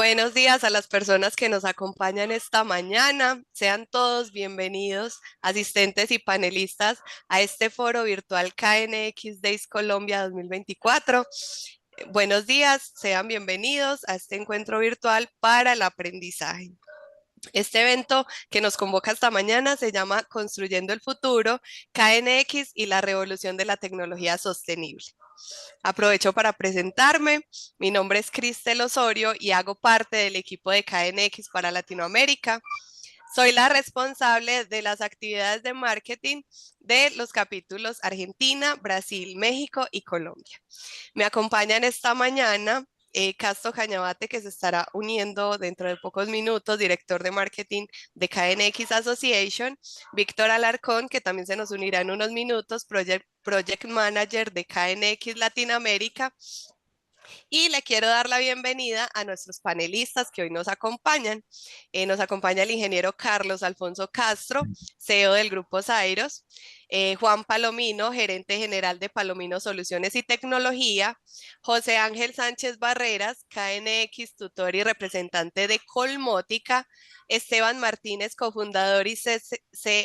Buenos días a las personas que nos acompañan esta mañana. Sean todos bienvenidos, asistentes y panelistas, a este foro virtual KNX Days Colombia 2024. Buenos días, sean bienvenidos a este encuentro virtual para el aprendizaje. Este evento que nos convoca esta mañana se llama Construyendo el Futuro, KNX y la revolución de la tecnología sostenible. Aprovecho para presentarme. Mi nombre es Cristel Osorio y hago parte del equipo de KNX para Latinoamérica. Soy la responsable de las actividades de marketing de los capítulos Argentina, Brasil, México y Colombia. Me acompañan esta mañana Casto Cañabate, que se estará uniendo dentro de pocos minutos, director de marketing de KNX Association, Víctor Alarcón, que también se nos unirá en unos minutos, Project Manager de KNX Latinoamérica, y le quiero dar la bienvenida a nuestros panelistas que hoy nos acompañan. Nos acompaña el ingeniero Carlos Alfonso Castro, CEO del Grupo Zairos, Juan Palomino, gerente general de Palomino Soluciones y Tecnología, José Ángel Sánchez Barreras, KNX tutor y representante de Colmótica, Esteban Martínez, cofundador y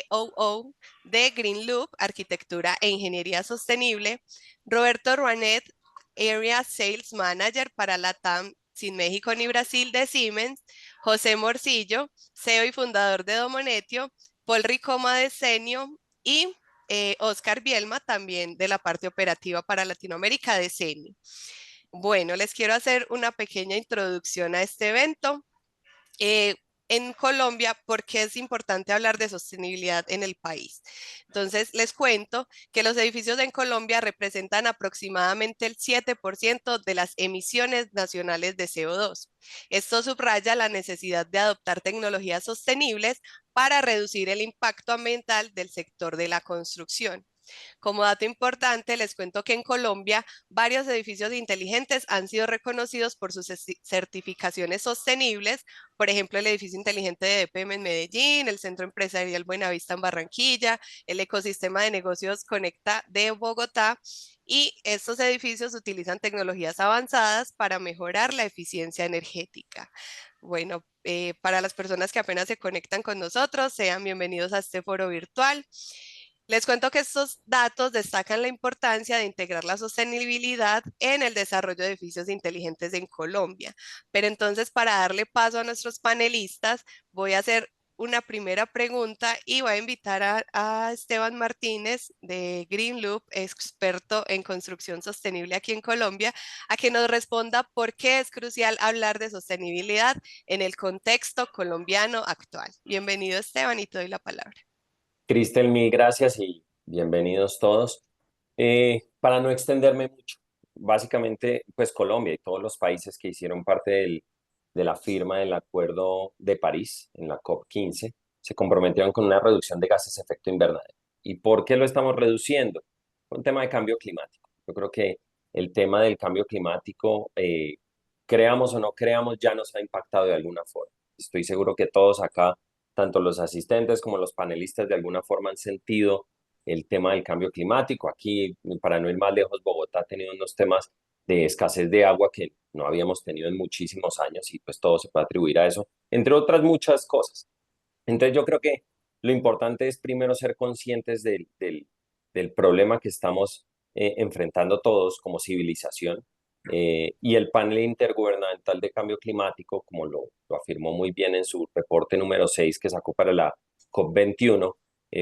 COO de Green Loop, Arquitectura e Ingeniería Sostenible, Roberto Ruanet, Area Sales Manager para LATAM sin México ni Brasil de Siemens, José Morcillo, CEO y fundador de Domonetio, Paul Ricoma de Senio y Oscar Bielma también de la parte operativa para Latinoamérica de Senio. Bueno, les quiero hacer una pequeña introducción a este evento. Eh, en Colombia, ¿por qué es importante hablar de sostenibilidad en el país? Entonces, les cuento que los edificios en Colombia representan aproximadamente el 7% de las emisiones nacionales de CO2. Esto subraya la necesidad de adoptar tecnologías sostenibles para reducir el impacto ambiental del sector de la construcción. Como dato importante, les cuento que en Colombia varios edificios inteligentes han sido reconocidos por sus certificaciones sostenibles, por ejemplo, el edificio inteligente de EPM en Medellín, el Centro Empresarial Buenavista en Barranquilla, el ecosistema de negocios Conecta de Bogotá, y estos edificios utilizan tecnologías avanzadas para mejorar la eficiencia energética. Bueno, para las personas que apenas se conectan con nosotros, sean bienvenidos a este foro virtual. Les cuento que estos datos destacan la importancia de integrar la sostenibilidad en el desarrollo de edificios inteligentes en Colombia. Pero entonces, para darle paso a nuestros panelistas, voy a hacer una primera pregunta y voy a invitar a Esteban Martínez de Green Loop, experto en construcción sostenible aquí en Colombia, a que nos responda por qué es crucial hablar de sostenibilidad en el contexto colombiano actual. Bienvenido, Esteban, y te doy la palabra. Cristel, mil gracias y bienvenidos todos. Para no extenderme mucho, básicamente, pues Colombia y todos los países que hicieron parte de la firma del Acuerdo de París en la COP15 se comprometieron con una reducción de gases de efecto invernadero. ¿Y por qué lo estamos reduciendo? Un tema de cambio climático. Yo creo que el tema del cambio climático, creamos o no creamos, ya nos ha impactado de alguna forma. Estoy seguro que todos acá, tanto los asistentes como los panelistas, de alguna forma han sentido el tema del cambio climático. Aquí, para no ir más lejos, Bogotá ha tenido unos temas de escasez de agua que no habíamos tenido en muchísimos años y pues todo se puede atribuir a eso, entre otras muchas cosas. Entonces yo creo que lo importante es primero ser conscientes del problema que estamos enfrentando todos como civilización, y el panel intergubernamental de cambio climático, como lo afirmó muy bien en su reporte número 6 que sacó para la COP21,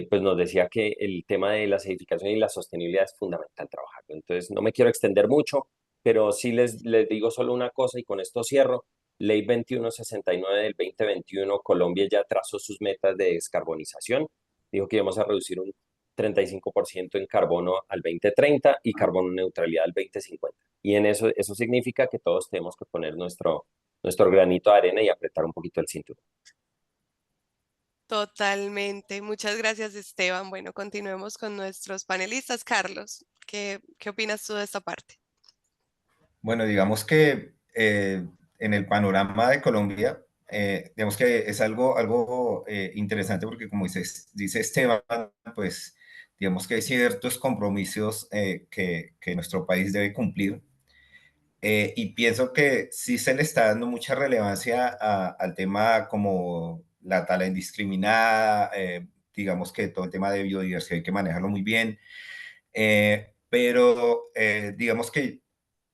pues nos decía que el tema de las edificaciones y la sostenibilidad es fundamental trabajarlo. Entonces no me quiero extender mucho, pero sí les digo solo una cosa y con esto cierro. Ley 2169 del 2021, Colombia ya trazó sus metas de descarbonización. Dijo que íbamos a reducir un 35% en carbono al 2030 y carbono neutralidad al 2050. Y en eso significa que todos tenemos que poner nuestro granito de arena y apretar un poquito el cinturón. Totalmente. Muchas gracias, Esteban. Bueno, continuemos con nuestros panelistas. Carlos, ¿qué opinas tú de esta parte? Bueno, digamos que en el panorama de Colombia, digamos que es algo interesante porque como dice Esteban, pues digamos que hay ciertos compromisos que nuestro país debe cumplir. Y pienso que sí se le está dando mucha relevancia al tema como la tala indiscriminada, digamos que todo el tema de biodiversidad hay que manejarlo muy bien, pero digamos que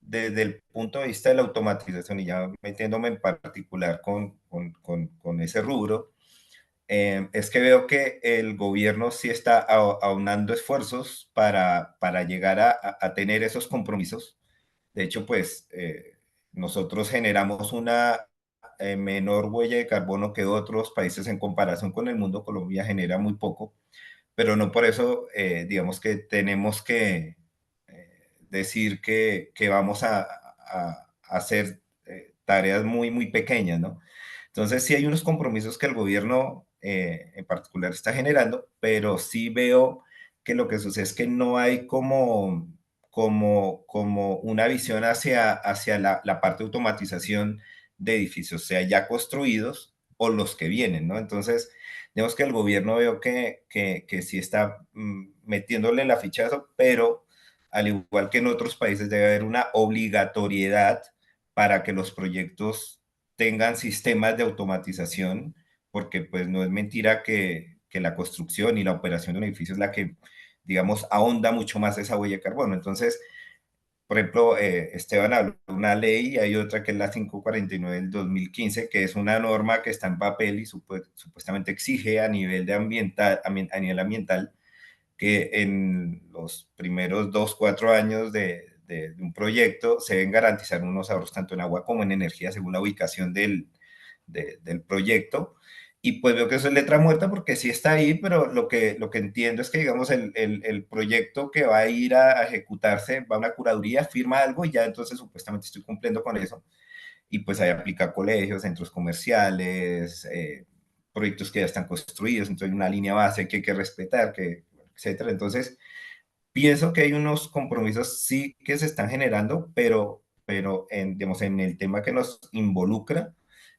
desde el punto de vista de la automatización, y ya metiéndome en particular con ese rubro, es que veo que el gobierno sí está aunando esfuerzos para llegar a tener esos compromisos. De hecho, pues nosotros generamos una menor huella de carbono que otros países en comparación con el mundo. Colombia genera muy poco, pero no por eso, digamos que tenemos que decir que vamos a hacer tareas muy pequeñas, ¿no? Entonces, sí hay unos compromisos que el gobierno en particular está generando, pero sí veo que lo que sucede es que no hay como una visión hacia la parte de automatización de edificios, sea ya construidos o los que vienen, ¿no? Entonces, digamos que el gobierno veo que sí está metiéndole la ficha a eso, pero al igual que en otros países debe haber una obligatoriedad para que los proyectos tengan sistemas de automatización, porque pues no es mentira que la construcción y la operación de un edificio es la que, digamos, ahonda mucho más esa huella de carbono. Entonces, por ejemplo, Esteban habló de una ley y hay otra que es la 549 del 2015, que es una norma que está en papel y supuestamente exige a nivel, a nivel ambiental que en los primeros 2, 4 años de un proyecto se deben garantizar unos ahorros tanto en agua como en energía según la ubicación del proyecto. Y pues veo que eso es letra muerta porque sí está ahí, pero lo que entiendo es que, digamos, el proyecto que va a ir a ejecutarse va a una curaduría, firma algo y ya entonces supuestamente estoy cumpliendo con eso. Y pues ahí aplica colegios, centros comerciales, proyectos que ya están construidos, entonces hay una línea base que hay que respetar, etcétera. Entonces, pienso que hay unos compromisos sí que se están generando, pero digamos, en el tema que nos involucra,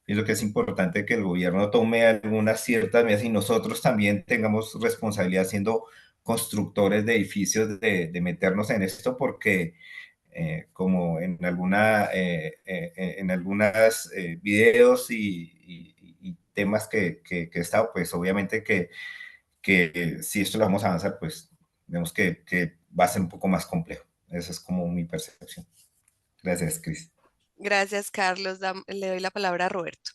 pienso que es importante que el gobierno tome algunas ciertas medidas y nosotros también tengamos responsabilidad siendo constructores de edificios de meternos en esto porque como en algunas videos y temas que he estado, pues obviamente que si esto lo vamos a avanzar, pues vemos que va a ser un poco más complejo. Esa es como mi percepción. Gracias, Cris. Gracias, Carlos. Le doy la palabra a Roberto.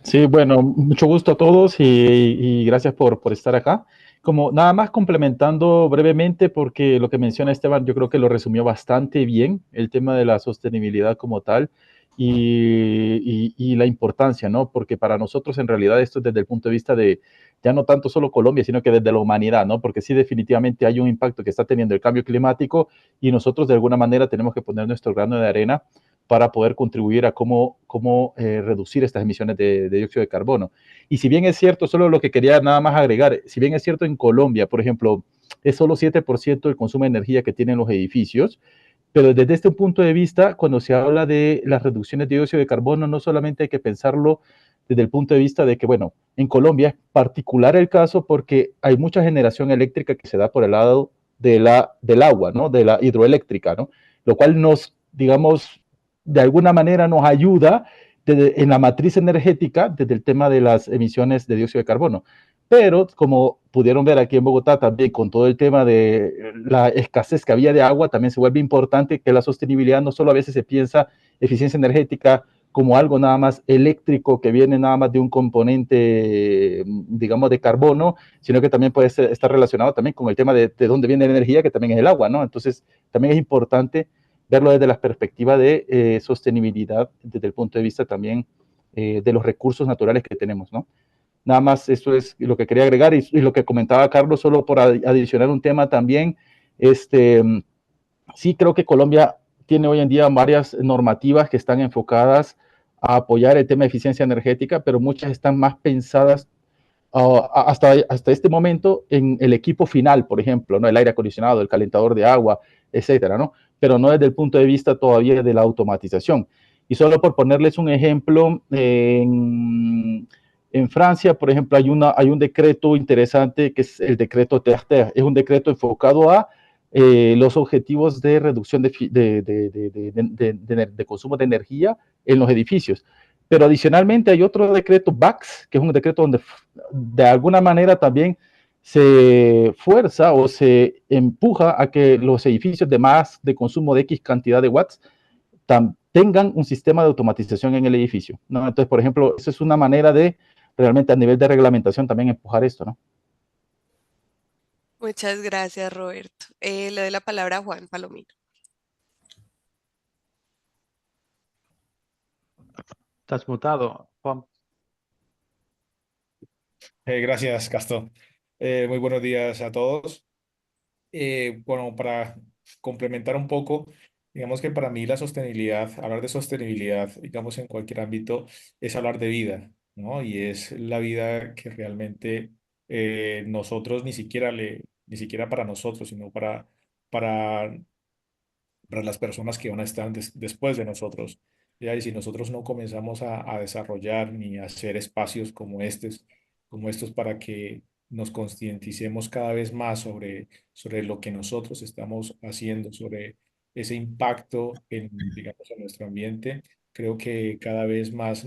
Sí, bueno, mucho gusto a todos y gracias por estar acá. Como nada más complementando brevemente, porque lo que menciona Esteban, yo creo que lo resumió bastante bien, el tema de la sostenibilidad como tal y la importancia, ¿no? Porque para nosotros en realidad esto es desde el punto de vista de ya no tanto solo Colombia, sino que desde la humanidad, ¿no? Porque sí definitivamente hay un impacto que está teniendo el cambio climático y nosotros de alguna manera tenemos que poner nuestro grano de arena para poder contribuir a cómo reducir estas emisiones de dióxido de carbono. Y si bien es cierto, solo lo que quería nada más agregar, si bien es cierto en Colombia, por ejemplo, es solo 7% el consumo de energía que tienen los edificios, pero desde este punto de vista, cuando se habla de las reducciones de dióxido de carbono, no solamente hay que pensarlo desde el punto de vista de que, bueno, en Colombia es particular el caso porque hay mucha generación eléctrica que se da por el lado del agua, ¿no? De la hidroeléctrica, ¿no? Lo cual nos, digamos, de alguna manera nos ayuda en la matriz energética desde el tema de las emisiones de dióxido de carbono. Pero como pudieron ver aquí en Bogotá también con todo el tema de la escasez que había de agua, también se vuelve importante que la sostenibilidad no solo a veces se piensa eficiencia energética como algo nada más eléctrico que viene nada más de un componente, digamos, de carbono, sino que también puede estar relacionado también con el tema de dónde viene la energía, que también es el agua, ¿no? Entonces, también es importante verlo desde la perspectiva de sostenibilidad, desde el punto de vista también de los recursos naturales que tenemos, ¿no? Nada más, eso es lo que quería agregar y lo que comentaba Carlos, solo por adicionar un tema también, sí creo que Colombia tiene hoy en día varias normativas que están enfocadas a apoyar el tema de eficiencia energética, pero muchas están más pensadas hasta este momento en el equipo final, por ejemplo, ¿no? El aire acondicionado, el calentador de agua, etcétera, ¿no? Pero no desde el punto de vista todavía de la automatización. Y solo por ponerles un ejemplo, en Francia, por ejemplo, hay un decreto interesante que es el decreto Terre-Terre. Es un decreto enfocado a los objetivos de reducción de consumo de energía en los edificios. Pero adicionalmente hay otro decreto, BACS, que es un decreto donde de alguna manera también se fuerza o se empuja a que los edificios de consumo de X cantidad de watts tengan un sistema de automatización en el edificio, ¿no? Entonces, por ejemplo, eso es una manera de realmente a nivel de reglamentación también empujar esto, ¿no? Muchas gracias, Roberto. Le doy la palabra a Juan Palomino. Estás mutado, Juan. Gracias, Gastón. Muy buenos días a todos. Bueno, para complementar un poco, digamos que para mí la sostenibilidad, hablar de sostenibilidad, digamos en cualquier ámbito, es hablar de vida, ¿no? Y es la vida que realmente nosotros ni siquiera para nosotros, sino para para las personas que van a estar después de nosotros. ¿Ya? Y si nosotros no comenzamos a desarrollar ni a hacer espacios como estos para que nos concienticemos cada vez más sobre lo que nosotros estamos haciendo, sobre ese impacto en, digamos, en nuestro ambiente, creo que cada vez más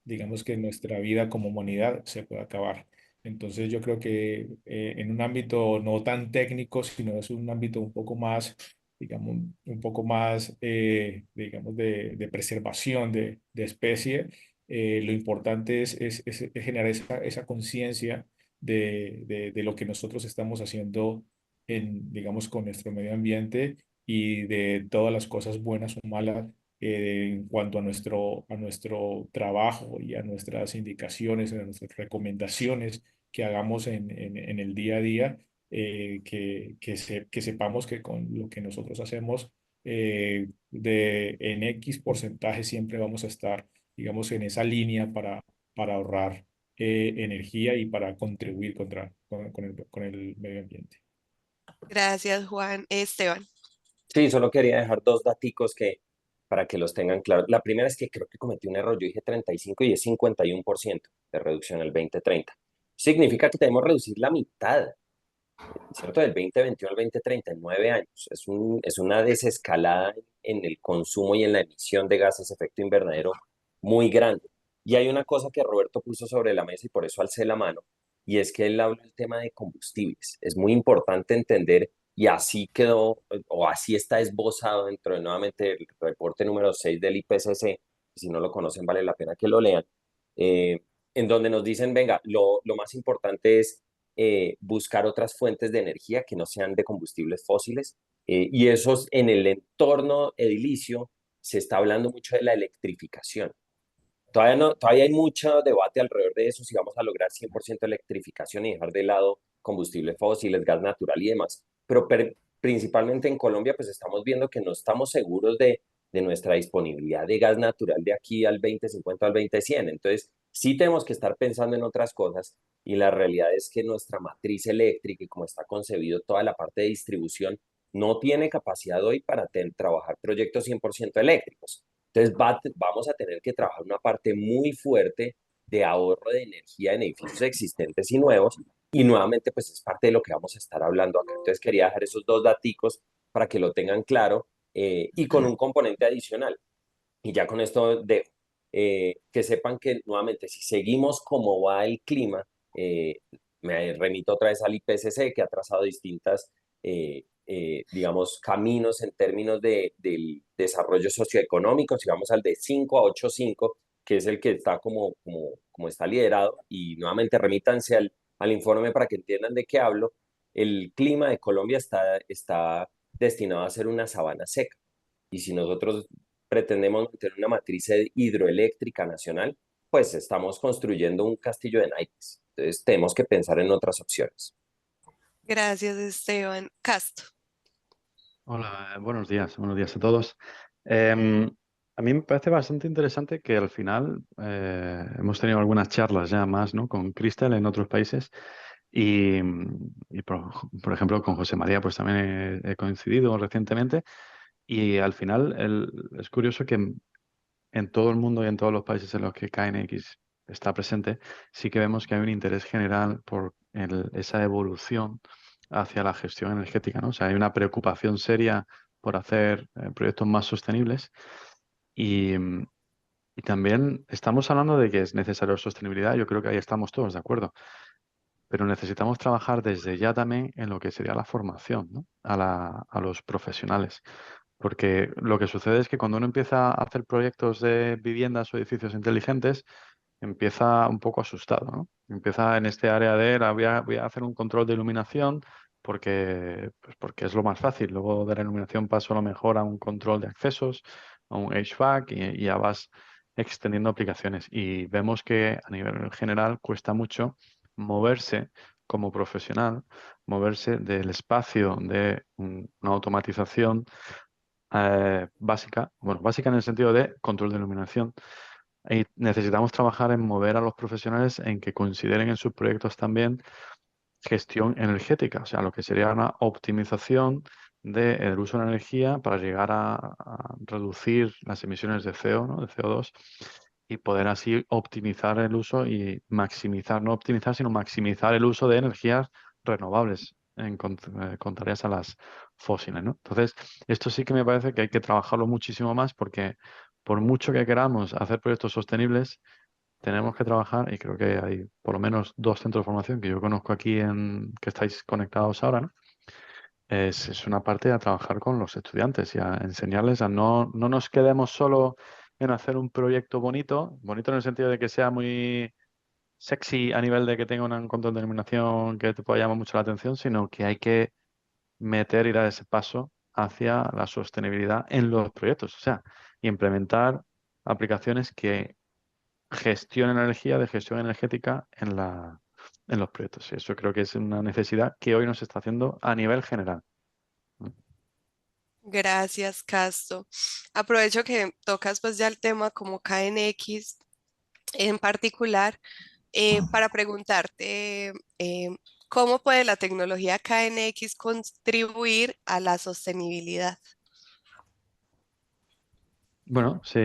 digamos que nuestra vida como humanidad se puede acabar. Entonces yo creo que en un ámbito no tan técnico, sino es un ámbito un poco más, digamos, un poco más, digamos, de preservación de especie, lo importante es generar esa conciencia de lo que nosotros estamos haciendo digamos, con nuestro medio ambiente y de todas las cosas buenas o malas en cuanto a nuestro trabajo y a nuestras indicaciones, a nuestras recomendaciones que hagamos en el día a día, que sepamos que con lo que nosotros hacemos en X porcentaje siempre vamos a estar, digamos, en esa línea para ahorrar energía y para contribuir con el medio ambiente. Gracias, Juan. Esteban. Sí, solo quería dejar dos daticos para que los tengan claros. La primera es que creo que cometí un error. Yo dije 35 y es 51% de reducción el 2030. Significa que debemos reducir la mitad, ¿cierto? Del 2021 al 2030, en 9 años. Es una desescalada en el consumo y en la emisión de gases de efecto invernadero muy grande. Y hay una cosa que Roberto puso sobre la mesa y por eso alcé la mano, y es que él habla del tema de combustibles. Es muy importante entender, y así quedó, o así está esbozado dentro de nuevamente el reporte número 6 del IPCC, si no lo conocen vale la pena que lo lean, eh, en donde nos dicen, venga, lo más importante es buscar otras fuentes de energía que no sean de combustibles fósiles. Y esos en el entorno edilicio se está hablando mucho de la electrificación. Todavía hay mucho debate alrededor de eso, si vamos a lograr 100% electrificación y dejar de lado combustibles fósiles, gas natural y demás. Pero principalmente en Colombia, pues estamos viendo que no estamos seguros de nuestra disponibilidad de gas natural de aquí al 2050, al 2100. Entonces, sí tenemos que estar pensando en otras cosas y la realidad es que nuestra matriz eléctrica y como está concebido toda la parte de distribución, no tiene capacidad hoy para trabajar proyectos 100% eléctricos. Entonces vamos a tener que trabajar una parte muy fuerte de ahorro de energía en edificios existentes y nuevos. Y nuevamente, pues es parte de lo que vamos a estar hablando acá. Entonces quería dejar esos dos daticos para que lo tengan claro y con un componente adicional. Y ya con esto dejo. Que sepan que nuevamente, si seguimos como va el clima, me remito otra vez al IPCC que ha trazado distintas digamos, caminos en términos del desarrollo socioeconómico, si vamos al de 5 a 8,5, que es el que está como está liderado, y nuevamente remítanse al informe para que entiendan de qué hablo, el clima de Colombia está destinado a ser una sabana seca. Y si nosotros pretendemos tener una matriz hidroeléctrica nacional, pues estamos construyendo un castillo de naipes. Entonces tenemos que pensar en otras opciones. Gracias, Esteban. Castro. Hola, buenos días a todos. A mí me parece bastante interesante que al final hemos tenido algunas charlas ya más, ¿no? Con Crystal en otros países y, por ejemplo con José María pues también he coincidido recientemente y al final es curioso que en todo el mundo y en todos los países en los que KNX está presente, sí que vemos que hay un interés general por esa evolución hacia la gestión energética, ¿no? O sea, hay una preocupación seria por hacer proyectos más sostenibles y, y también estamos hablando de que es necesario sostenibilidad, yo creo que ahí estamos todos de acuerdo, pero necesitamos trabajar desde ya también en lo que sería la formación, ¿no? A los profesionales. Porque lo que sucede es que cuando uno empieza a hacer proyectos de viviendas o edificios inteligentes, empieza un poco asustado, ¿no? Empieza en este área de voy a hacer un control de iluminación pues porque es lo más fácil. Luego de la iluminación paso a lo mejor a un control de accesos, a un HVAC y ya vas extendiendo aplicaciones. Y vemos que a nivel general cuesta mucho moverse como profesional, moverse del espacio de una automatización básica, bueno, básica en el sentido de control de iluminación. Y necesitamos trabajar en mover a los profesionales en que consideren en sus proyectos también gestión energética, o sea, lo que sería una optimización del uso de la energía para llegar a reducir las emisiones de CO, ¿no? De CO2 y poder así optimizar el uso y maximizar, no optimizar, sino maximizar el uso de energías renovables contrarias a las fósiles, ¿no? Entonces, esto sí que me parece que hay que trabajarlo muchísimo más porque por mucho que queramos hacer proyectos sostenibles, tenemos que trabajar, y creo que hay por lo menos 2 centros de formación que yo conozco aquí que estáis conectados ahora, ¿no? Es una parte a trabajar con los estudiantes y a enseñarles a no nos quedemos solo en hacer un proyecto bonito, bonito en el sentido de que sea muy sexy a nivel de que tenga un control de iluminación que te pueda llamar mucho la atención, sino que hay que meter y dar ese paso hacia la sostenibilidad en los proyectos, o sea, implementar aplicaciones que gestión energía, de gestión energética en los proyectos. Y eso creo que es una necesidad que hoy nos está haciendo a nivel general. Gracias, Casto. Aprovecho que tocas pues ya el tema como KNX en particular para preguntarte cómo puede la tecnología KNX contribuir a la sostenibilidad. Bueno, sí,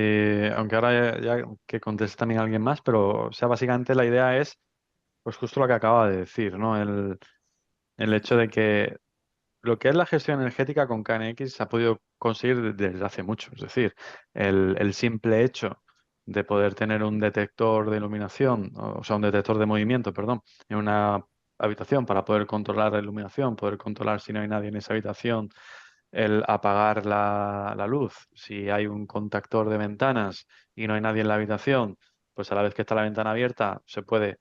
aunque ahora ya que conteste también alguien más, pero o sea, básicamente la idea es pues justo lo que acaba de decir, ¿no? El hecho de que lo que es la gestión energética con KNX se ha podido conseguir desde hace mucho. Es decir, el simple hecho de poder tener un detector de iluminación, o sea, un detector de movimiento, perdón, en una habitación para poder controlar la iluminación, poder controlar si no hay nadie en esa habitación, el apagar la luz, si hay un contactor de ventanas y no hay nadie en la habitación, pues a la vez que está la ventana abierta, se puede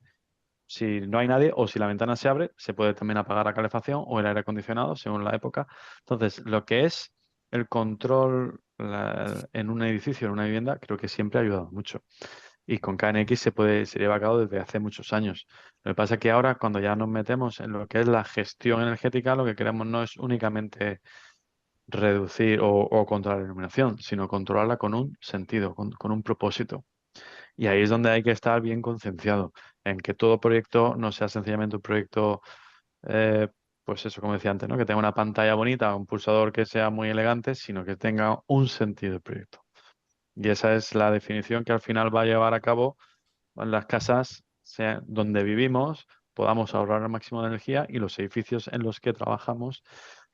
si no hay nadie o si la ventana se abre, se puede también apagar la calefacción o el aire acondicionado según la época. Entonces, lo que es el control en un edificio, en una vivienda, creo que siempre ha ayudado mucho. Y con KNX se lleva a cabo desde hace muchos años. Lo que pasa es que ahora, cuando ya nos metemos en lo que es la gestión energética, lo que queremos no es únicamente reducir o controlar la iluminación, sino controlarla con un sentido, con un propósito. Y ahí es donde hay que estar bien concienciado, en que todo proyecto no sea sencillamente un proyecto, eh, pues eso, como decía antes, ¿no? Que tenga una pantalla bonita, un pulsador que sea muy elegante, sino que tenga un sentido el proyecto. Y esa es la definición que al final va a llevar a cabo en las casas donde vivimos, podamos ahorrar el máximo de energía y los edificios en los que trabajamos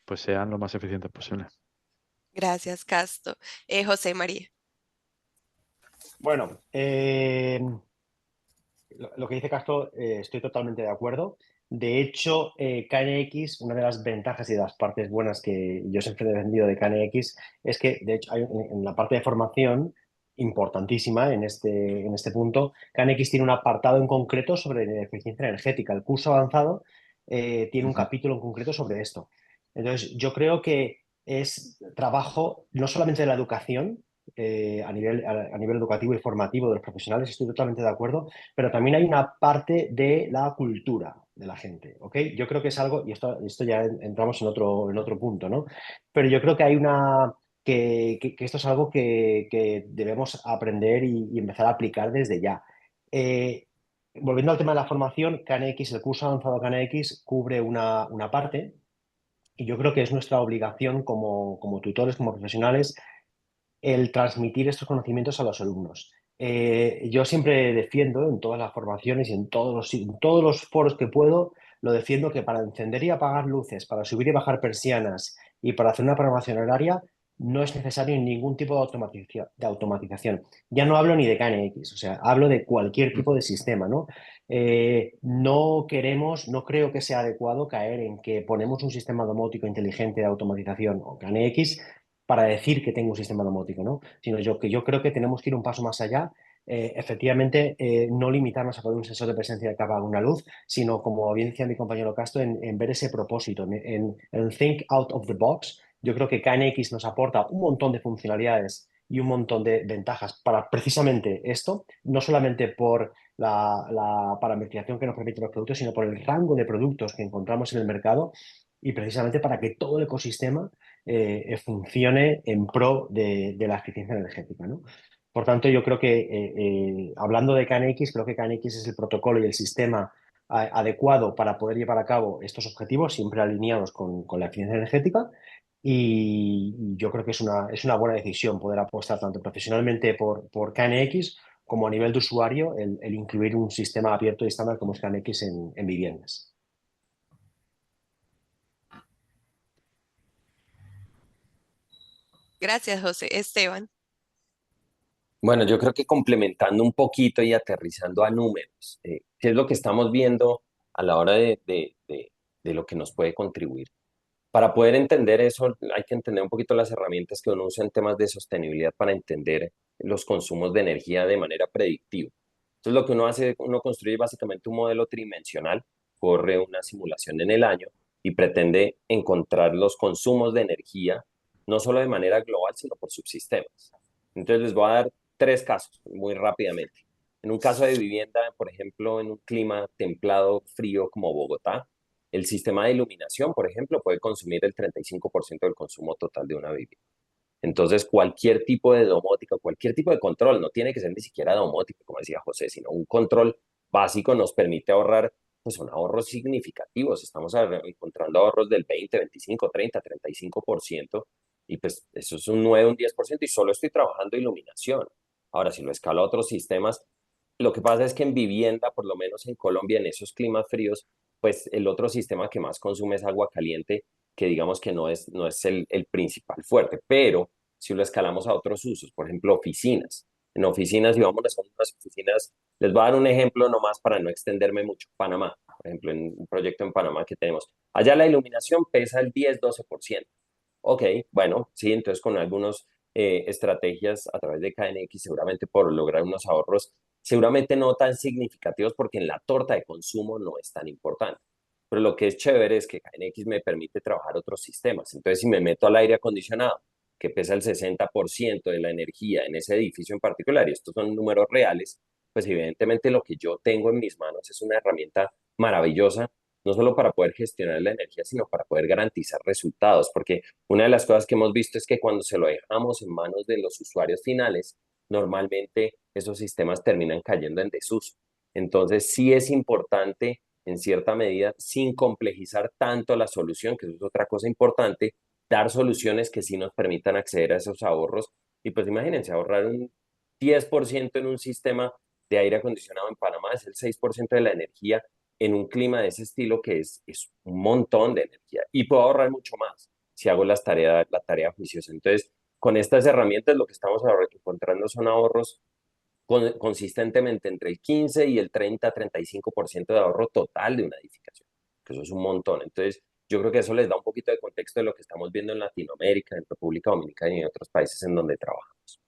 pues sean lo más eficientes posible. Gracias, Casto. José María. Bueno, lo que dice Castro, estoy totalmente de acuerdo. De hecho, KNX, una de las ventajas y de las partes buenas que yo siempre he defendido de KNX es que, de hecho, hay en la parte de formación importantísima en este punto, KNX tiene un apartado en concreto sobre eficiencia energética. El curso avanzado tiene un capítulo en concreto sobre esto. Entonces, yo creo que es trabajo no solamente de la educación, a nivel educativo y formativo de los profesionales, estoy totalmente de acuerdo, pero también hay una parte de la cultura de la gente, ¿ok? Yo creo que es algo, y esto ya entramos en otro punto, ¿no? Pero yo creo que hay una, que esto es algo que debemos aprender y empezar a aplicar desde ya. Volviendo al tema de la formación, KNX, el curso avanzado KNX cubre una parte, y yo creo que es nuestra obligación como tutores, como profesionales, el transmitir estos conocimientos a los alumnos. Yo siempre defiendo en todas las formaciones y en todos los foros que puedo lo defiendo que para encender y apagar luces, para subir y bajar persianas y para hacer una programación horaria, no es necesario ningún tipo de automatización. Ya no hablo ni de KNX, o sea, hablo de cualquier tipo de sistema, ¿no? No creo que sea adecuado caer en que ponemos un sistema domótico inteligente de automatización o KNX para decir que tengo un sistema domótico, ¿no? Sino yo creo que tenemos que ir un paso más allá. Efectivamente, no limitarnos a poner un sensor de presencia que apaga una luz, sino, como bien decía mi compañero Castro, en ver ese propósito, en think out of the box. Yo creo que KNX nos aporta un montón de funcionalidades y un montón de ventajas para precisamente esto, no solamente por la parametrización que nos permiten los productos, sino por el rango de productos que encontramos en el mercado y precisamente para que todo el ecosistema funcione en pro de la eficiencia energética, ¿no? Por tanto, yo creo que hablando de KNX, creo que KNX es el protocolo y el sistema adecuado para poder llevar a cabo estos objetivos, siempre alineados con la eficiencia energética. Y yo creo que es una buena decisión poder apostar tanto profesionalmente por KNX como a nivel de usuario el incluir un sistema abierto y estándar como es KNX en viviendas. Gracias, José. Esteban. Bueno, yo creo que complementando un poquito y aterrizando a números, ¿qué es lo que estamos viendo a la hora de lo que nos puede contribuir? Para poder entender eso, hay que entender un poquito las herramientas que uno usa en temas de sostenibilidad para entender los consumos de energía de manera predictiva. Entonces, lo que uno hace, uno construye básicamente un modelo tridimensional, corre una simulación en el año y pretende encontrar los consumos de energía, no solo de manera global, sino por subsistemas. Entonces, les voy a dar tres casos muy rápidamente. En un caso de vivienda, por ejemplo, en un clima templado, frío como Bogotá, el sistema de iluminación, por ejemplo, puede consumir el 35% del consumo total de una vivienda. Entonces, cualquier tipo de domótica, cualquier tipo de control, no tiene que ser ni siquiera domótico, como decía José, sino un control básico nos permite ahorrar, pues son ahorros significativos. Estamos encontrando ahorros del 20, 25, 30, 35%, y pues eso es un 9, un 10%, y solo estoy trabajando iluminación. Ahora, si lo escalo a otros sistemas, lo que pasa es que en vivienda, por lo menos en Colombia, en esos climas fríos, pues el otro sistema que más consume es agua caliente, que digamos que no es el principal fuerte, pero si lo escalamos a otros usos, por ejemplo, oficinas. En oficinas, y vámonos a unas oficinas, les voy a dar un ejemplo nomás para no extenderme mucho. Panamá, por ejemplo, en un proyecto en Panamá que tenemos. Allá la iluminación pesa el 10-12%. Ok, bueno, sí, entonces con algunas estrategias a través de KNX, seguramente por lograr unos ahorros, seguramente no tan significativos porque en la torta de consumo no es tan importante. Pero lo que es chévere es que KNX me permite trabajar otros sistemas. Entonces, si me meto al aire acondicionado, que pesa el 60% de la energía en ese edificio en particular, y estos son números reales, pues evidentemente lo que yo tengo en mis manos es una herramienta maravillosa, no solo para poder gestionar la energía, sino para poder garantizar resultados, porque una de las cosas que hemos visto es que cuando se lo dejamos en manos de los usuarios finales, normalmente esos sistemas terminan cayendo en desuso. Entonces, sí es importante, en cierta medida, sin complejizar tanto la solución, que eso es otra cosa importante, dar soluciones que sí nos permitan acceder a esos ahorros. Y pues imagínense, ahorrar un 10% en un sistema de aire acondicionado en Panamá es el 6% de la energía en un clima de ese estilo, que es un montón de energía. Y puedo ahorrar mucho más si hago la tarea juiciosa. Entonces, con estas herramientas lo que estamos encontrando son ahorros consistentemente entre el 15 y el 30-35% de ahorro total de una edificación, que eso es un montón. Entonces, yo creo que eso les da un poquito de contexto de lo que estamos viendo en Latinoamérica, en República Dominicana y en otros países en donde trabajamos.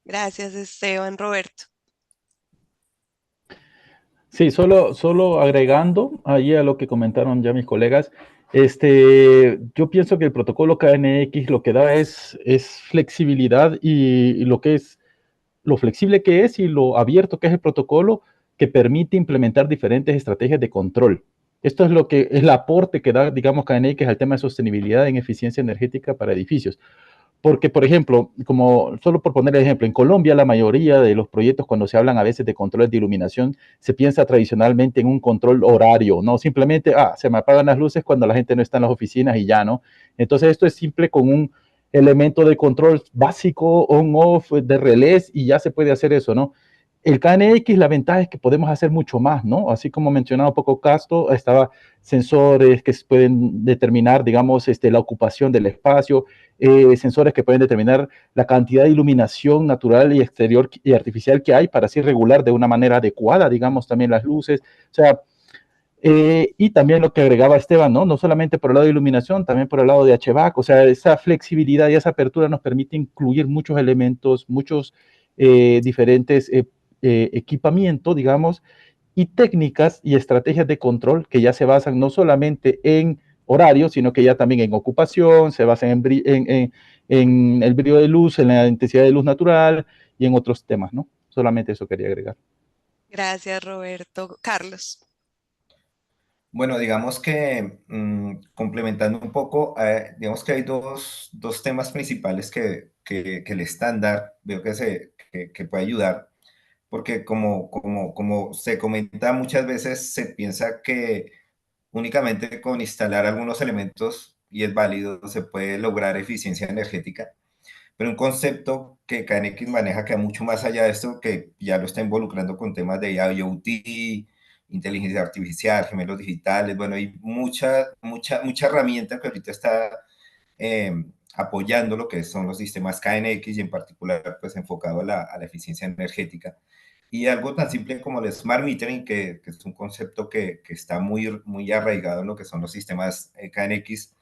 Gracias, Esteban. Roberto. Sí, solo agregando ahí a lo que comentaron ya mis colegas, yo pienso que el protocolo KNX lo que da es flexibilidad y lo flexible que es y lo abierto que es el protocolo que permite implementar diferentes estrategias de control. Esto es lo que es el aporte que da, digamos, KNX al tema de sostenibilidad en eficiencia energética para edificios. Porque, por ejemplo, como solo por poner el ejemplo, en Colombia la mayoría de los proyectos, cuando se hablan a veces de controles de iluminación, se piensa tradicionalmente en un control horario, no simplemente, se me apagan las luces cuando la gente no está en las oficinas y ya, ¿no? Entonces esto es simple con un elemento de control básico, on-off, de relés, y ya se puede hacer eso, ¿no? el KNX, la ventaja es que podemos hacer mucho más, ¿no? Así como mencionaba un poco Castro, estaba sensores que pueden determinar, digamos, la ocupación del espacio, sensores que pueden determinar la cantidad de iluminación natural y exterior y artificial que hay para así regular de una manera adecuada, digamos, también las luces. O sea, y también lo que agregaba Esteban, ¿no? No solamente por el lado de iluminación, también por el lado de HVAC, o sea, esa flexibilidad y esa apertura nos permite incluir muchos elementos, muchos diferentes equipamientos, digamos, y técnicas y estrategias de control que ya se basan no solamente en horarios, sino que ya también en ocupación, se basan en el brillo de luz, en la intensidad de luz natural y en otros temas, ¿no? Solamente eso quería agregar. Gracias, Roberto. Carlos. Bueno, digamos que complementando un poco, digamos que hay dos temas principales que el estándar veo que puede ayudar, porque como se comenta muchas veces, se piensa que únicamente con instalar algunos elementos, y es válido, se puede lograr eficiencia energética, pero un concepto que KNX maneja que va mucho más allá de esto, que ya lo está involucrando con temas de IoT, inteligencia artificial, gemelos digitales, bueno, hay mucha herramienta que ahorita está eh, apoyando lo que son los sistemas KNX y en particular pues enfocado a la eficiencia energética. Y algo tan simple como el Smart Metering, que es un concepto que está muy arraigado en lo que son los sistemas KNX,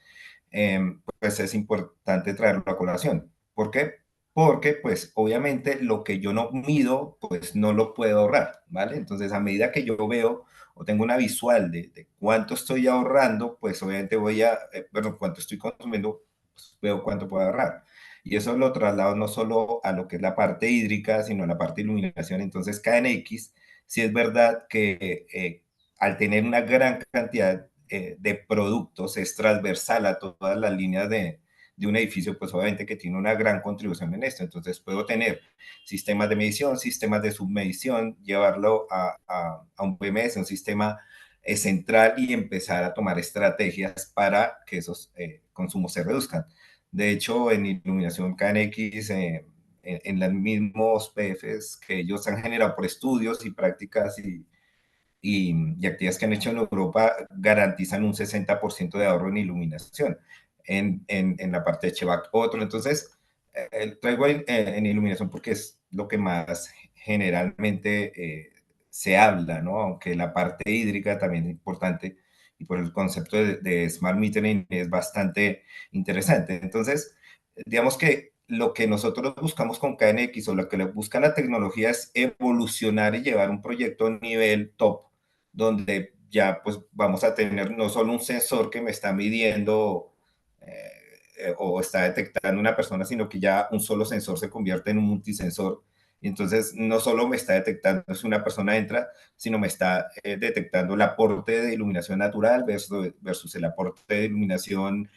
pues es importante traerlo a colación. ¿Por qué? Porque, pues, obviamente lo que yo no mido, pues no lo puedo ahorrar, ¿vale? Entonces, a medida que yo veo o tengo una visual de cuánto estoy ahorrando, pues obviamente bueno, cuánto estoy consumiendo, pues, veo cuánto puedo ahorrar. Y eso lo traslado no solo a lo que es la parte hídrica, sino a la parte de iluminación. Entonces, KNX, sí es verdad que al tener una gran cantidad de productos, es transversal a todas las líneas de un edificio, pues obviamente que tiene una gran contribución en esto. Entonces puedo tener sistemas de medición, sistemas de submedición, llevarlo a un PMS, un sistema central y empezar a tomar estrategias para que esos consumos se reduzcan. De hecho, en iluminación KNX, en los mismos PFs que ellos han generado por estudios y prácticas y actividades que han hecho en Europa garantizan un 60% de ahorro en iluminación. En la parte de Chevac otro. Entonces, traigo en iluminación porque es lo que más generalmente se habla, ¿no? Aunque la parte hídrica también es importante y por el concepto de Smart Metering es bastante interesante. Entonces, digamos que lo que nosotros buscamos con KNX o lo que le busca la tecnología es evolucionar y llevar un proyecto a nivel top, donde ya pues vamos a tener no solo un sensor que me está midiendo o está detectando una persona, sino que ya un solo sensor se convierte en un multisensor. Y entonces no solo me está detectando si una persona entra, sino me está detectando el aporte de iluminación natural versus el aporte de iluminación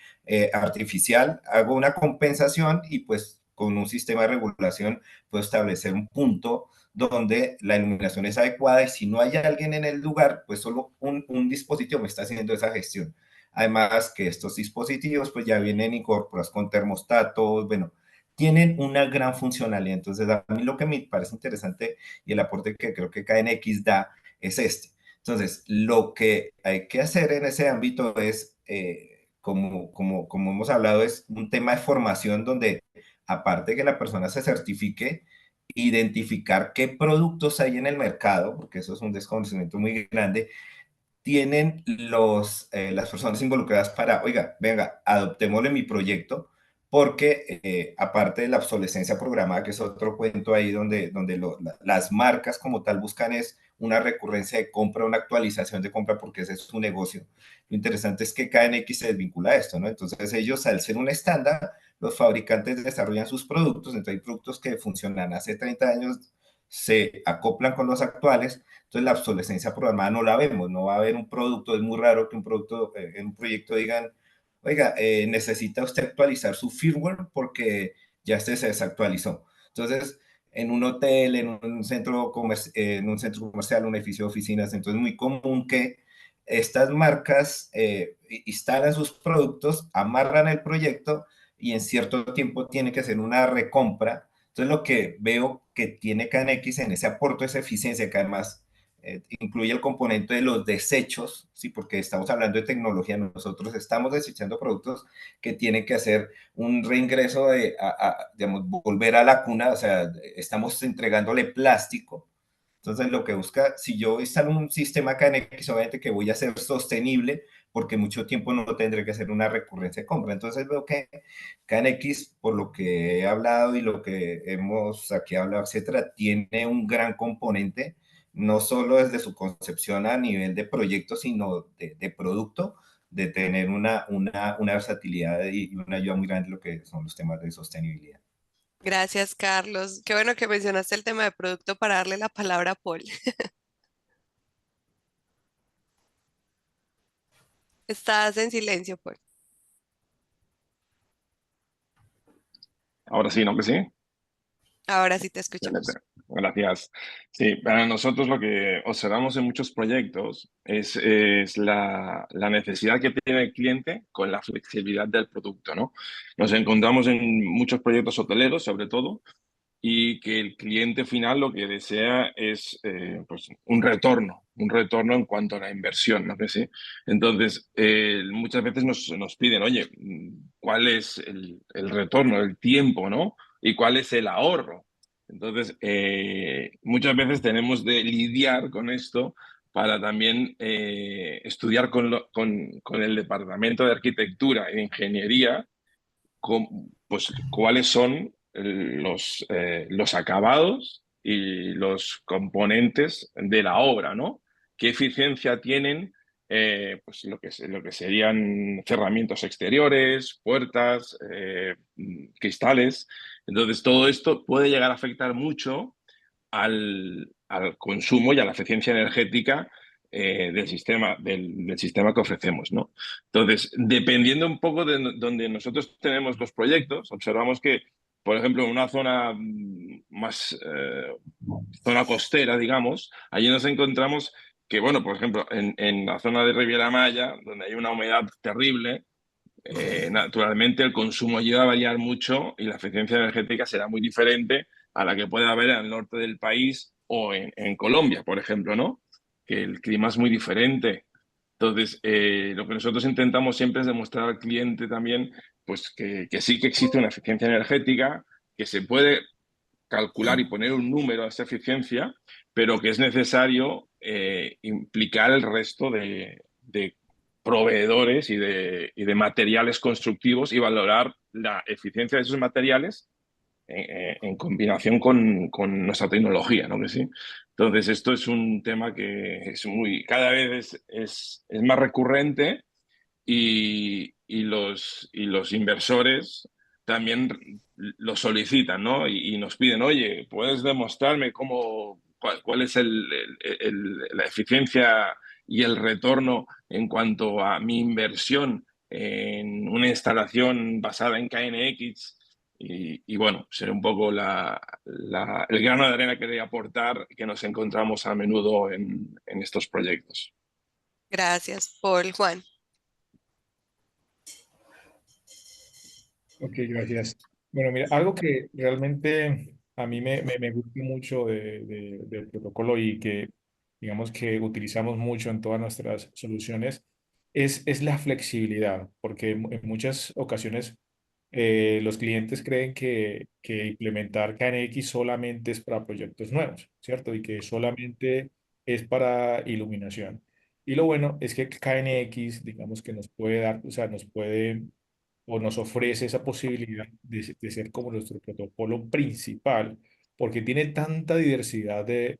artificial. Hago una compensación y pues con un sistema de regulación puedo establecer un punto donde la iluminación es adecuada y si no hay alguien en el lugar, pues solo un dispositivo me está haciendo esa gestión. Además que estos dispositivos pues ya vienen incorporados con termostatos, bueno, tienen una gran funcionalidad. Entonces a mí lo que me parece interesante y el aporte que creo que KNX da es este. Entonces, lo que hay que hacer en ese ámbito es, como hemos hablado, es un tema de formación donde, aparte de que la persona se certifique, identificar qué productos hay en el mercado, porque eso es un desconocimiento muy grande, tienen las personas involucradas para, oiga, venga, adoptémosle mi proyecto, porque aparte de la obsolescencia programada, que es otro cuento ahí donde las marcas como tal buscan es una recurrencia de compra, una actualización de compra, porque ese es su negocio. Lo interesante es que KNX se desvincula a esto, ¿no? Entonces ellos, al ser un estándar, los fabricantes desarrollan sus productos, entonces hay productos que funcionan hace 30 años, se acoplan con los actuales, entonces la obsolescencia programada no la vemos, no va a haber un producto, es muy raro que un producto, en un proyecto digan, oiga, necesita usted actualizar su firmware porque ya este se desactualizó. Entonces, en un hotel, en un centro comercial, un edificio de oficinas, entonces es muy común que estas marcas instalan sus productos, amarran el proyecto y en cierto tiempo tiene que hacer una recompra Entonces lo que veo que tiene KNX en ese aporte, esa eficiencia, que además incluye el componente de los desechos, ¿sí? Porque estamos hablando de tecnología, nosotros estamos desechando productos que tienen que hacer un reingreso digamos, volver a la cuna, o sea, estamos entregándole plástico. Entonces, lo que busca, si yo instalo un sistema KNX, obviamente que voy a ser sostenible, porque mucho tiempo no tendré que hacer una recurrencia de compra. Entonces, veo que KNX, por lo que he hablado y lo que hemos aquí hablado, etcétera, tiene un gran componente, no solo desde su concepción a nivel de proyecto, sino de producto, de tener una versatilidad y una ayuda muy grande en lo que son los temas de sostenibilidad. Gracias, Carlos. Qué bueno que mencionaste el tema de producto para darle la palabra a Paul. Estás en silencio, Paul. Ahora sí, ¿no que sí? Ahora sí te escuchamos. Excelente. Gracias. Sí, para nosotros lo que observamos en muchos proyectos es la necesidad que tiene el cliente con la flexibilidad del producto, ¿no? Nos encontramos en muchos proyectos hoteleros, sobre todo, y que el cliente final lo que desea es pues un retorno en cuanto a la inversión, ¿no? Que sí. Entonces, muchas veces nos piden, oye, ¿cuál es el retorno, el tiempo, ¿no? ¿Y cuál es el ahorro? Entonces, muchas veces tenemos de lidiar con esto para también estudiar con el Departamento de Arquitectura y de Ingeniería pues, cuáles son los acabados y los componentes de la obra, ¿no? ¿Qué eficiencia tienen pues lo que serían cerramientos exteriores, puertas, cristales? Entonces, todo esto puede llegar a afectar mucho al consumo y a la eficiencia energética del sistema que ofrecemos, ¿no? Entonces, dependiendo un poco de donde nosotros tenemos los proyectos, observamos que, por ejemplo, en una zona más zona costera, digamos, allí nos encontramos que, bueno, por ejemplo, en la zona de Riviera Maya, donde hay una humedad terrible, naturalmente el consumo allí va a variar mucho y la eficiencia energética será muy diferente a la que puede haber en el norte del país o en Colombia, por ejemplo, ¿no? Que el clima es muy diferente. Entonces, lo que nosotros intentamos siempre es demostrar al cliente también, pues que sí que existe una eficiencia energética, que se puede calcular y poner un número a esa eficiencia, pero que es necesario implicar el resto de proveedores y de materiales constructivos y valorar la eficiencia de esos materiales en combinación con nuestra tecnología, ¿no? Que sí. Entonces, esto es un tema que es cada vez es más recurrente y los inversores también lo solicitan, ¿no? Y nos piden, oye, ¿puedes demostrarme cuál es la eficiencia y el retorno en cuanto a mi inversión en una instalación basada en KNX? Y bueno, ser un poco el grano de arena que debe aportar que nos encontramos a menudo en estos proyectos. Gracias, Paul. Juan. Ok, gracias. Bueno, mira, algo que realmente a mí me gusta mucho del protocolo y que digamos que utilizamos mucho en todas nuestras soluciones es la flexibilidad, porque en muchas ocasiones los clientes creen que implementar KNX solamente es para proyectos nuevos, ¿cierto? Y que solamente es para iluminación. Y lo bueno es que KNX, digamos que nos puede dar, o sea, nos puede o nos ofrece esa posibilidad de ser como nuestro protocolo principal, porque tiene tanta diversidad de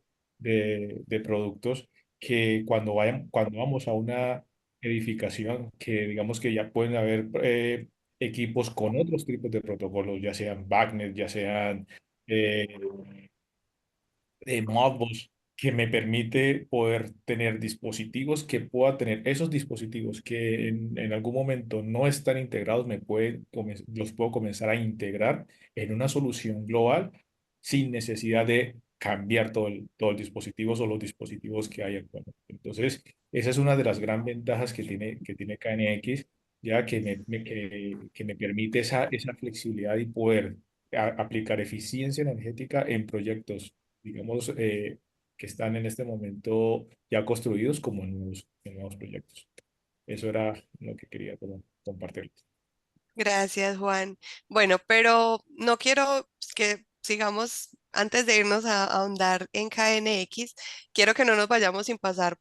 productos que cuando vamos a una edificación, que digamos que ya pueden haber equipos con otros tipos de protocolos, ya sean Bagnet, ya sean eh, Modbus, que me permite poder tener dispositivos que pueda tener esos dispositivos que en algún momento no están integrados, los puedo comenzar a integrar en una solución global sin necesidad de cambiar todo el dispositivo o los dispositivos que hay actualmente. Entonces, esa es una de las gran ventajas que tiene KNX, ya que me permite esa flexibilidad y poder aplicar eficiencia energética en proyectos, digamos, que están en este momento ya construidos como en nuevos proyectos. Eso era lo que quería compartir. Gracias, Juan. Bueno, pero no quiero que sigamos, antes de irnos a ahondar en KNX, quiero que no nos vayamos sin pasar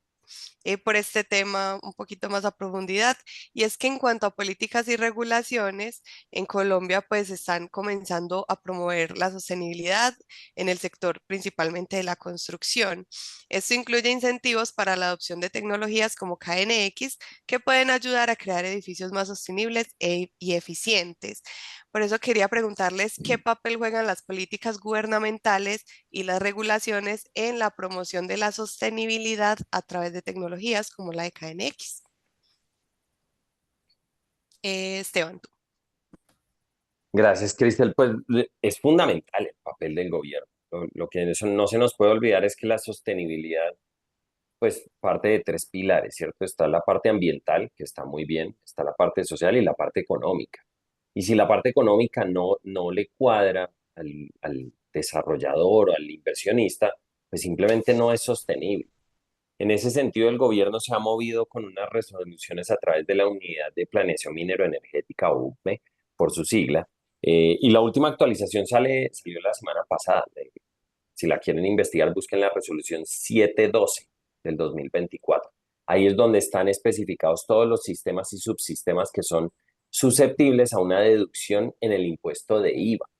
por este tema un poquito más a profundidad. Y es que en cuanto a políticas y regulaciones, en Colombia pues están comenzando a promover la sostenibilidad en el sector principalmente de la construcción. Esto incluye incentivos para la adopción de tecnologías como KNX que pueden ayudar a crear edificios más sostenibles y eficientes. Por eso quería preguntarles qué papel juegan las políticas gubernamentales y las regulaciones en la promoción de la sostenibilidad a través de tecnologías como la de KNX. Esteban, tú. Gracias, Cristel. Pues es fundamental el papel del gobierno. Lo que no se nos puede olvidar es que la sostenibilidad, pues, parte de tres pilares, ¿cierto? Está la parte ambiental, que está muy bien, está la parte social y la parte económica. Y si la parte económica no le cuadra al desarrollador o al inversionista, pues simplemente no es sostenible. En ese sentido, el gobierno se ha movido con unas resoluciones a través de la Unidad de Planeación Minero-Energética, o UPME, por su sigla, y la última actualización salió la semana pasada. Si la quieren investigar, busquen la resolución 712 del 2024. Ahí es donde están especificados todos los sistemas y subsistemas que son susceptibles a una deducción en el impuesto de IVA.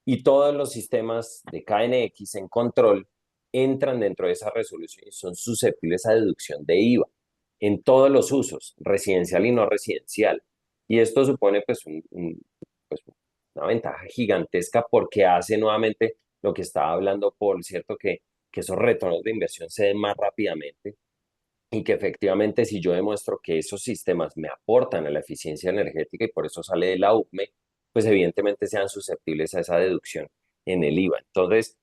Y todos los sistemas de KNX en control entran dentro de esa resolución y son susceptibles a deducción de IVA en todos los usos, residencial y no residencial. Y esto supone pues, una ventaja gigantesca porque hace nuevamente lo que estaba hablando Paul, ¿cierto? Que esos retornos de inversión se den más rápidamente y que efectivamente si yo demuestro que esos sistemas me aportan a la eficiencia energética y por eso sale de la UCME, pues evidentemente sean susceptibles a esa deducción en el IVA. Entonces,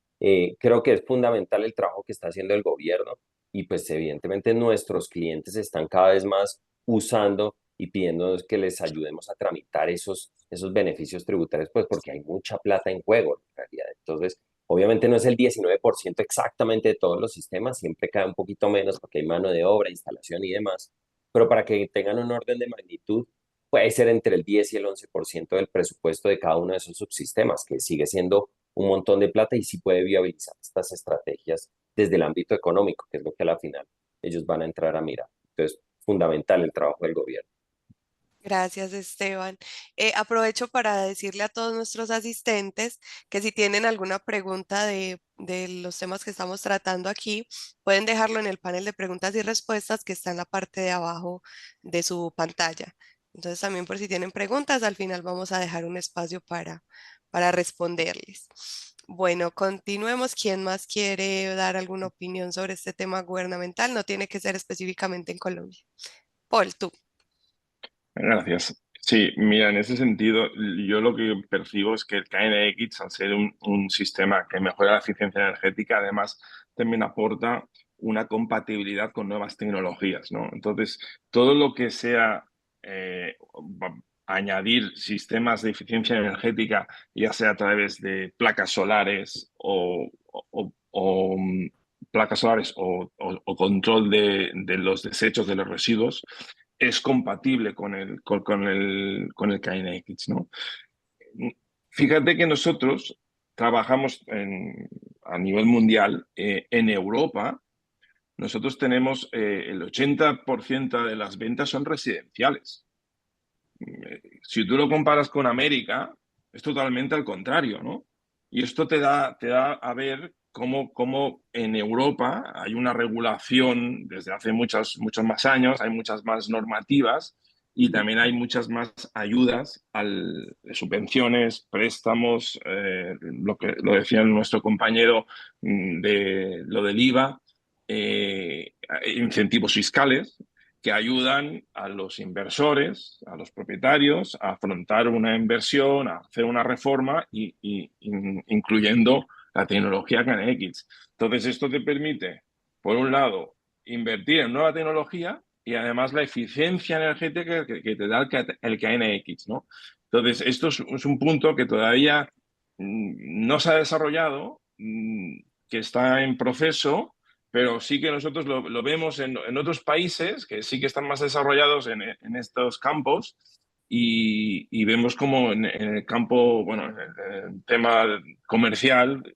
creo que es fundamental el trabajo que está haciendo el gobierno y pues evidentemente nuestros clientes están cada vez más usando y pidiéndonos que les ayudemos a tramitar esos beneficios tributarios, pues porque hay mucha plata en juego en realidad. Entonces, obviamente no es el 19% exactamente de todos los sistemas, siempre cae un poquito menos porque hay mano de obra, instalación y demás, pero para que tengan un orden de magnitud, puede ser entre el 10 y el 11% del presupuesto de cada uno de esos subsistemas, que sigue siendo un montón de plata y sí puede viabilizar estas estrategias desde el ámbito económico, que es lo que a la final ellos van a entrar a mirar. Entonces, fundamental el trabajo del gobierno. Gracias, Esteban. Aprovecho para decirle a todos nuestros asistentes que si tienen alguna pregunta de los temas que estamos tratando aquí, pueden dejarlo en el panel de preguntas y respuestas que está en la parte de abajo de su pantalla. Entonces, también por si tienen preguntas, al final vamos a dejar un espacio para responderles. Bueno, continuemos. ¿Quién más quiere dar alguna opinión sobre este tema gubernamental? No tiene que ser específicamente en Colombia. Paul, tú. Gracias. Sí, mira, en ese sentido, yo lo que percibo es que el KNX, al ser un sistema que mejora la eficiencia energética, además también aporta una compatibilidad con nuevas tecnologías, ¿no? Entonces, todo lo que sea añadir sistemas de eficiencia energética, ya sea a través de placas solares o placas solares o control de los desechos de los residuos, es compatible con el KNX, ¿no? Fíjate que nosotros trabajamos a nivel mundial. En Europa, nosotros tenemos el 80% de las ventas son residenciales. Si tú lo comparas con América, es totalmente al contrario, ¿no? Y esto te da a ver cómo en Europa hay una regulación desde hace muchos más años, hay muchas más normativas y también hay muchas más ayudas de subvenciones, préstamos, lo decía nuestro compañero de lo del IVA, incentivos fiscales que ayudan a los inversores, a los propietarios, a afrontar una inversión, a hacer una reforma incluyendo la tecnología KNX. Entonces, esto te permite, por un lado, invertir en nueva tecnología y además la eficiencia energética que te da el KNX, ¿no? Entonces, esto es un punto que todavía no se ha desarrollado, que está en proceso, pero sí que nosotros lo vemos en otros países que sí que están más desarrollados en estos campos y vemos como en el campo, bueno, en el tema comercial,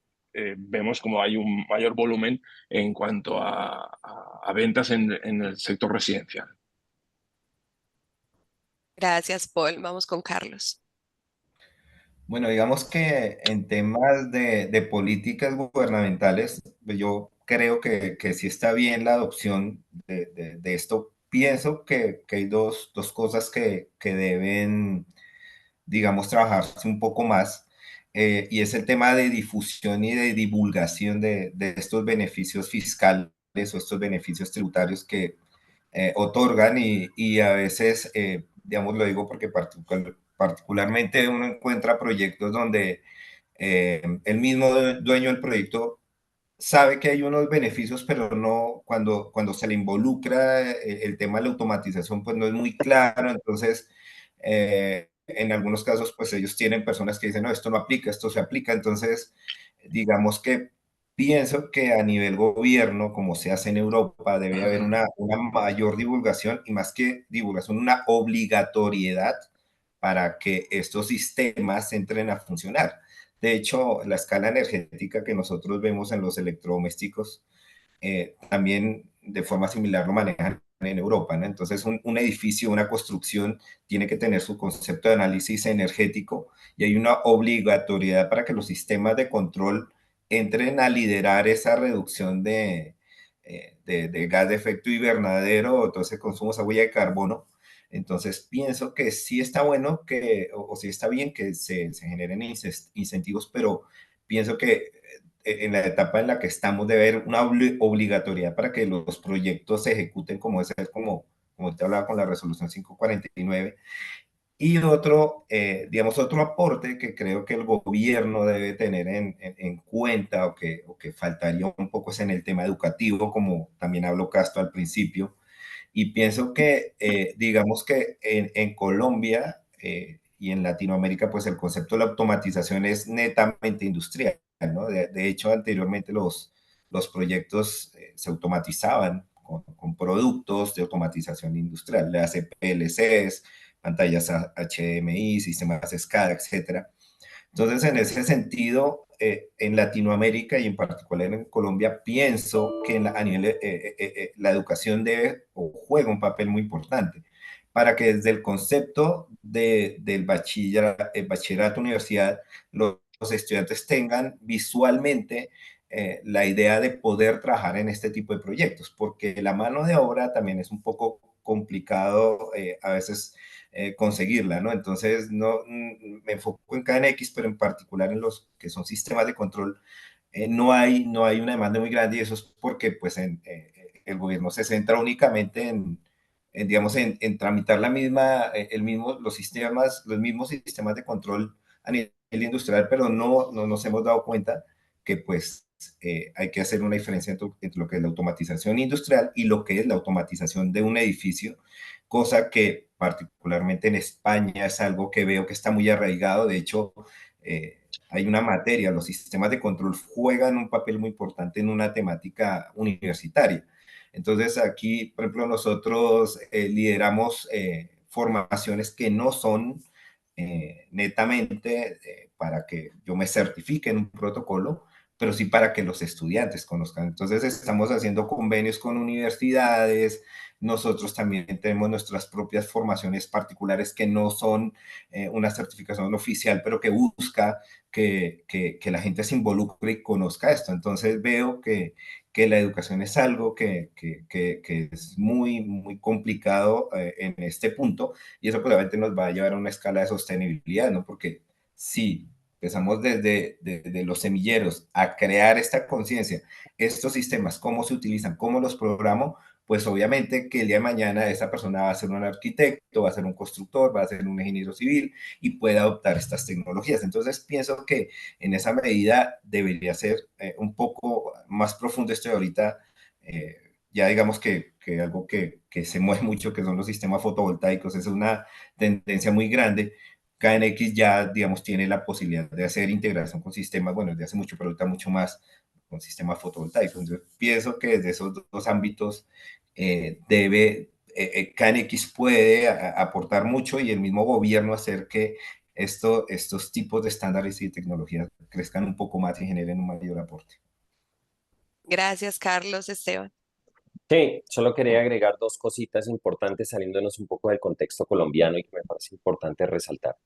vemos como hay un mayor volumen en cuanto a ventas en el sector residencial. Gracias, Paul. Vamos con Carlos. Bueno, digamos que en temas de políticas gubernamentales, pues yo creo que sí está bien la adopción de esto. Pienso que hay dos cosas que deben, digamos, trabajarse un poco más, y es el tema de difusión y de divulgación de estos beneficios fiscales o estos beneficios tributarios que otorgan y a veces, digamos, lo digo porque particularmente uno encuentra proyectos donde el mismo dueño del proyecto sabe que hay unos beneficios, pero no, cuando se le involucra el tema de la automatización, pues no es muy claro. Entonces, en algunos casos, pues ellos tienen personas que dicen, no, esto no aplica, esto se aplica. Entonces, digamos que pienso que a nivel gobierno, como se hace en Europa, debe haber una mayor divulgación y más que divulgación, una obligatoriedad para que estos sistemas entren a funcionar. De hecho, la escala energética que nosotros vemos en los electrodomésticos también de forma similar lo manejan en Europa, ¿no? Entonces, un edificio, una construcción, tiene que tener su concepto de análisis energético y hay una obligatoriedad para que los sistemas de control entren a liderar esa reducción de gas de efecto invernadero o todo ese consumo, esa huella de carbono. Entonces, pienso que sí está bueno o sí está bien que se generen incentivos, pero pienso que en la etapa en la que estamos debe haber una obligatoriedad para que los proyectos se ejecuten como es como te hablaba con la resolución 549. Y otro, digamos, otro aporte que creo que el gobierno debe tener en cuenta o que faltaría un poco es en el tema educativo, como también habló Castro al principio. Y pienso que, digamos que en Colombia y en Latinoamérica, pues el concepto de la automatización es netamente industrial, ¿no? De hecho, anteriormente los proyectos se automatizaban con productos de automatización industrial, las PLCs, pantallas HDMI, sistemas SCADA, etcétera. Entonces, en ese sentido, en Latinoamérica y en particular en Colombia, pienso que a nivel la educación debe o juega un papel muy importante para que desde el concepto del bachillerato universidad, los estudiantes tengan visualmente la idea de poder trabajar en este tipo de proyectos, porque la mano de obra también es un poco complicado a veces conseguirla, ¿no? Entonces, no, me enfoco en KNX, pero en particular en los que son sistemas de control, no hay una demanda muy grande y eso es porque pues, el gobierno se centra únicamente digamos, en tramitar los mismos sistemas de control a nivel industrial, pero no nos hemos dado cuenta que pues hay que hacer una diferencia entre lo que es la automatización industrial y lo que es la automatización de un edificio, cosa que particularmente en España es algo que veo que está muy arraigado. De hecho, hay una materia, los sistemas de control juegan un papel muy importante en una temática universitaria. Entonces, aquí, por ejemplo, nosotros lideramos formaciones que no son netamente para que yo me certifique en un protocolo, pero sí para que los estudiantes conozcan. Entonces, estamos haciendo convenios con universidades. Nosotros también tenemos nuestras propias formaciones particulares que no son una certificación oficial, pero que busca que la gente se involucre y conozca esto. Entonces, veo que la educación es algo que es muy, muy complicado en este punto, y eso probablemente nos va a llevar a una escala de sostenibilidad, ¿no? Porque si empezamos desde los semilleros a crear esta conciencia, estos sistemas, cómo se utilizan, cómo los programo, pues obviamente que el día de mañana esa persona va a ser un arquitecto, va a ser un constructor, va a ser un ingeniero civil y puede adoptar estas tecnologías. Entonces pienso que en esa medida debería ser un poco más profundo esto de ahorita. Ya digamos que algo que se mueve mucho, que son los sistemas fotovoltaicos, es una tendencia muy grande, KNX ya, digamos, tiene la posibilidad de hacer integración con sistemas, bueno, desde hace mucho, pero ahorita mucho más con sistemas fotovoltaicos. Entonces, pienso que desde esos dos ámbitos KNX puede aportar mucho y el mismo gobierno hacer que estos tipos de estándares y tecnologías crezcan un poco más y generen un mayor aporte. Gracias, Carlos, Esteban. Sí, solo quería agregar dos cositas importantes saliéndonos un poco del contexto colombiano y que me parece importante resaltar.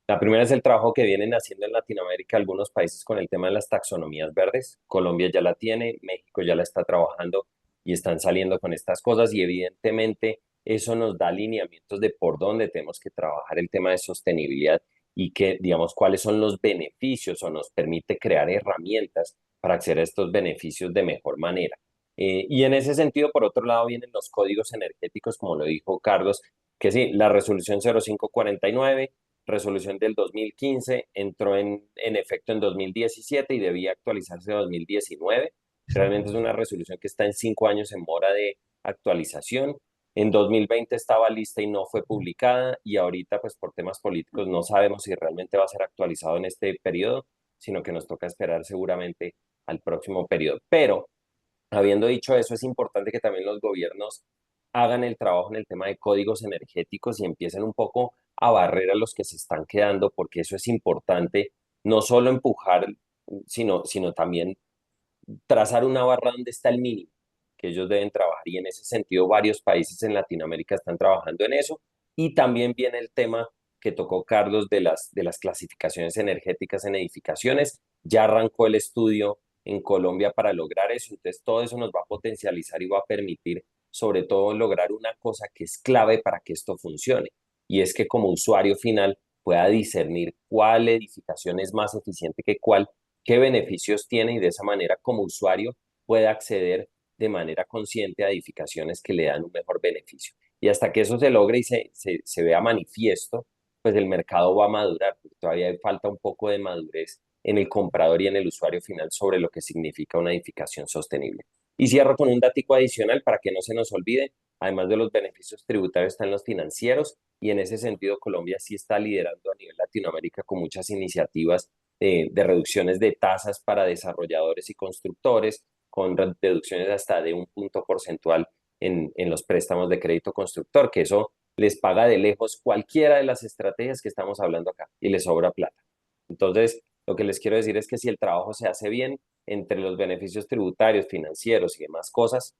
La primera es el trabajo que vienen haciendo en Latinoamérica algunos países con el tema de las taxonomías verdes. Colombia ya la tiene, México ya la está trabajando y están saliendo con estas cosas y evidentemente eso nos da alineamientos de por dónde tenemos que trabajar el tema de sostenibilidad y que, digamos, cuáles son los beneficios o nos permite crear herramientas para acceder a estos beneficios de mejor manera. Y en ese sentido, por otro lado, vienen los códigos energéticos, como lo dijo Carlos, que sí, la resolución 0549 resolución del 2015, entró en efecto en 2017 y debía actualizarse en 2019. Realmente es una resolución que está en 5 años en mora de actualización. En 2020 estaba lista y no fue publicada y ahorita pues por temas políticos no sabemos si realmente va a ser actualizado en este periodo, sino que nos toca esperar seguramente al próximo periodo. Pero habiendo dicho eso, es importante que también los gobiernos hagan el trabajo en el tema de códigos energéticos y empiecen un poco a barrer a los que se están quedando, porque eso es importante, no solo empujar, sino también trazar una barra donde está el mínimo que ellos deben trabajar. Y en ese sentido, varios países en Latinoamérica están trabajando en eso. Y también viene el tema que tocó Carlos de las clasificaciones energéticas en edificaciones. Ya arrancó el estudio en Colombia para lograr eso. Entonces, todo eso nos va a potencializar y va a permitir, sobre todo, lograr una cosa que es clave para que esto funcione. Y es que como usuario final pueda discernir cuál edificación es más eficiente que cuál, qué beneficios tiene y de esa manera como usuario puede acceder de manera consciente a edificaciones que le dan un mejor beneficio. Y hasta que eso se logre y se vea manifiesto, pues el mercado va a madurar, porque todavía falta un poco de madurez en el comprador y en el usuario final sobre lo que significa una edificación sostenible. Y cierro con un datico adicional para que no se nos olvide, además de los beneficios tributarios están los financieros y en ese sentido Colombia sí está liderando a nivel Latinoamérica con muchas iniciativas de reducciones de tasas para desarrolladores y constructores, con deducciones hasta de un punto porcentual en los préstamos de crédito constructor, que eso les paga de lejos cualquiera de las estrategias que estamos hablando acá y les sobra plata. Entonces, lo que les quiero decir es que si el trabajo se hace bien entre los beneficios tributarios, financieros y demás cosas,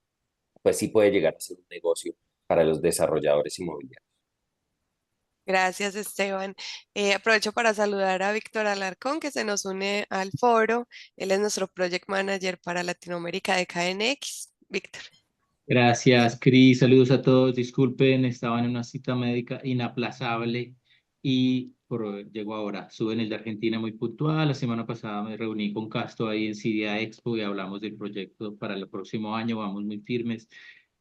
pues sí puede llegar a ser un negocio para los desarrolladores inmobiliarios. Gracias, Esteban. Aprovecho para saludar a Víctor Alarcón, que se nos une al foro. Él es nuestro Project Manager para Latinoamérica de KNX. Víctor. Gracias, Cris. Saludos a todos. Disculpen, estaba en una cita médica inaplazable y llego ahora. Suben el de Argentina muy puntual. La semana pasada me reuní con Casto ahí en CIDIA Expo y hablamos del proyecto para el próximo año. Vamos muy firmes.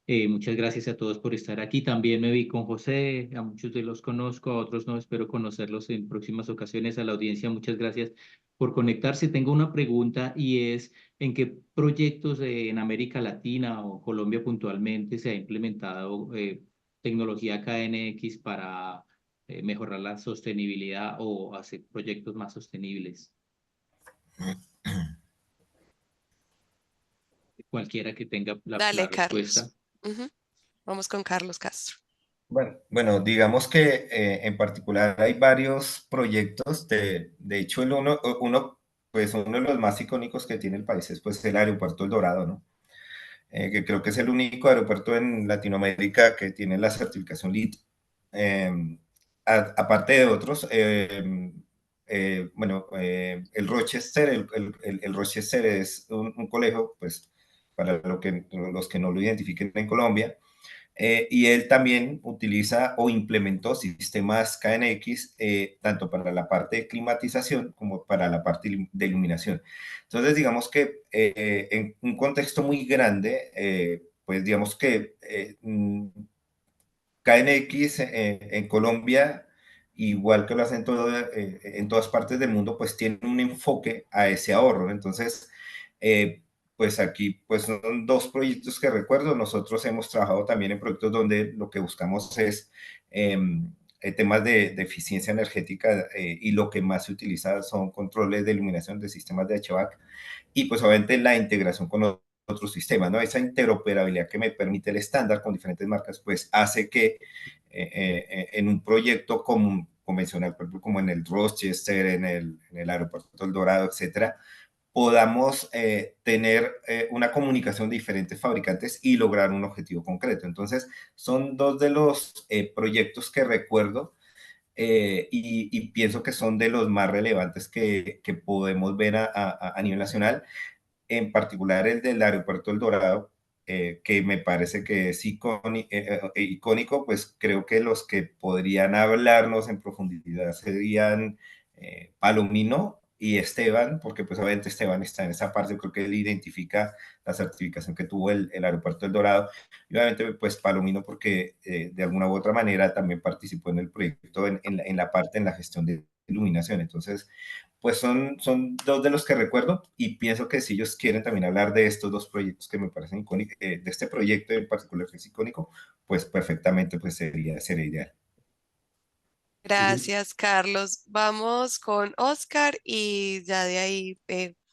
Muchas gracias a todos por estar aquí. También me vi con José, a muchos de los conozco, a otros no, espero conocerlos en próximas ocasiones. A la audiencia, muchas gracias por conectarse. Tengo una pregunta y es, ¿en qué proyectos en América Latina o Colombia puntualmente se ha implementado tecnología KNX para mejorar la sostenibilidad o hacer proyectos más sostenibles? Cualquiera que tenga la Dale, respuesta. Carlos. Vamos con Carlos Castro. Bueno, digamos que en particular hay varios proyectos. De hecho, pues uno de los más icónicos que tiene el país es pues, el Aeropuerto El Dorado, ¿no? Que creo que es el único aeropuerto en Latinoamérica que tiene la certificación LEED. Aparte de otros, el Rochester, el Rochester es un colegio, pues, para los que no lo identifiquen en Colombia, y él también utiliza o implementó sistemas KNX tanto para la parte de climatización como para la parte de iluminación. Entonces, digamos que en un contexto muy grande, pues digamos que KNX en Colombia, igual que lo hacen en todas partes del mundo, pues tiene un enfoque a ese ahorro. Entonces, pues aquí pues son dos proyectos que recuerdo. Nosotros hemos trabajado también en proyectos donde lo que buscamos es temas de eficiencia energética y lo que más se utiliza son controles de iluminación de sistemas de HVAC y pues obviamente la integración con otros sistemas, ¿no? Esa interoperabilidad que me permite el estándar con diferentes marcas, pues hace que en un proyecto convencional, por ejemplo, como en el Rochester, en el aeropuerto El Dorado, etcétera, podamos tener una comunicación de diferentes fabricantes y lograr un objetivo concreto. Entonces, son dos de los proyectos que recuerdo y pienso que son de los más relevantes que podemos ver a nivel nacional, en particular el del aeropuerto El Dorado, que me parece que es icónico, pues creo que los que podrían hablarnos en profundidad serían Palomino y Esteban, porque pues obviamente Esteban está en esa parte, creo que él identifica la certificación que tuvo el aeropuerto El Dorado, y obviamente pues Palomino porque de alguna u otra manera también participó en el proyecto en la parte, en la gestión de iluminación. Entonces, pues son dos de los que recuerdo y pienso que si ellos quieren también hablar de estos dos proyectos que me parecen icónicos, de este proyecto en particular que es icónico, pues perfectamente pues sería ideal. Gracias, Carlos. Vamos con Oscar y ya de ahí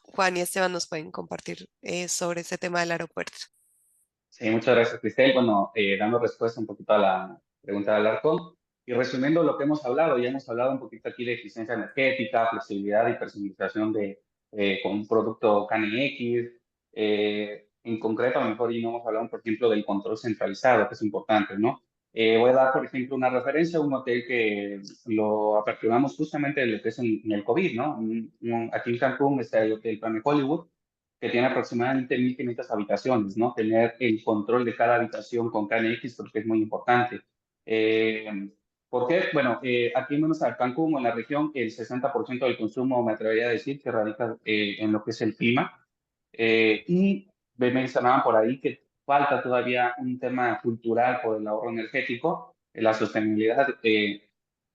Juan y Esteban nos pueden compartir sobre ese tema del aeropuerto. Sí, muchas gracias, Cristel. Bueno, dando respuesta un poquito a la pregunta del Alarcón y resumiendo lo que hemos hablado, ya hemos hablado un poquito aquí de eficiencia energética, flexibilidad y personalización con un producto KNX. En concreto, a lo mejor y no hemos hablado, por ejemplo, del control centralizado, que es importante, ¿no? Voy a dar, por ejemplo, una referencia a un hotel que lo aperturamos justamente en lo que es en el COVID, ¿no? Aquí en Cancún está el Hotel Planet Hollywood, que tiene aproximadamente 1.500 habitaciones, ¿no? Tener el control de cada habitación con KNX porque es muy importante. ¿Por qué? Bueno, aquí menos a Cancún o en la región, el 60% del consumo, me atrevería a decir, que radica en lo que es el clima. Y me mencionaban por ahí que falta todavía un tema cultural por el ahorro energético, la sostenibilidad,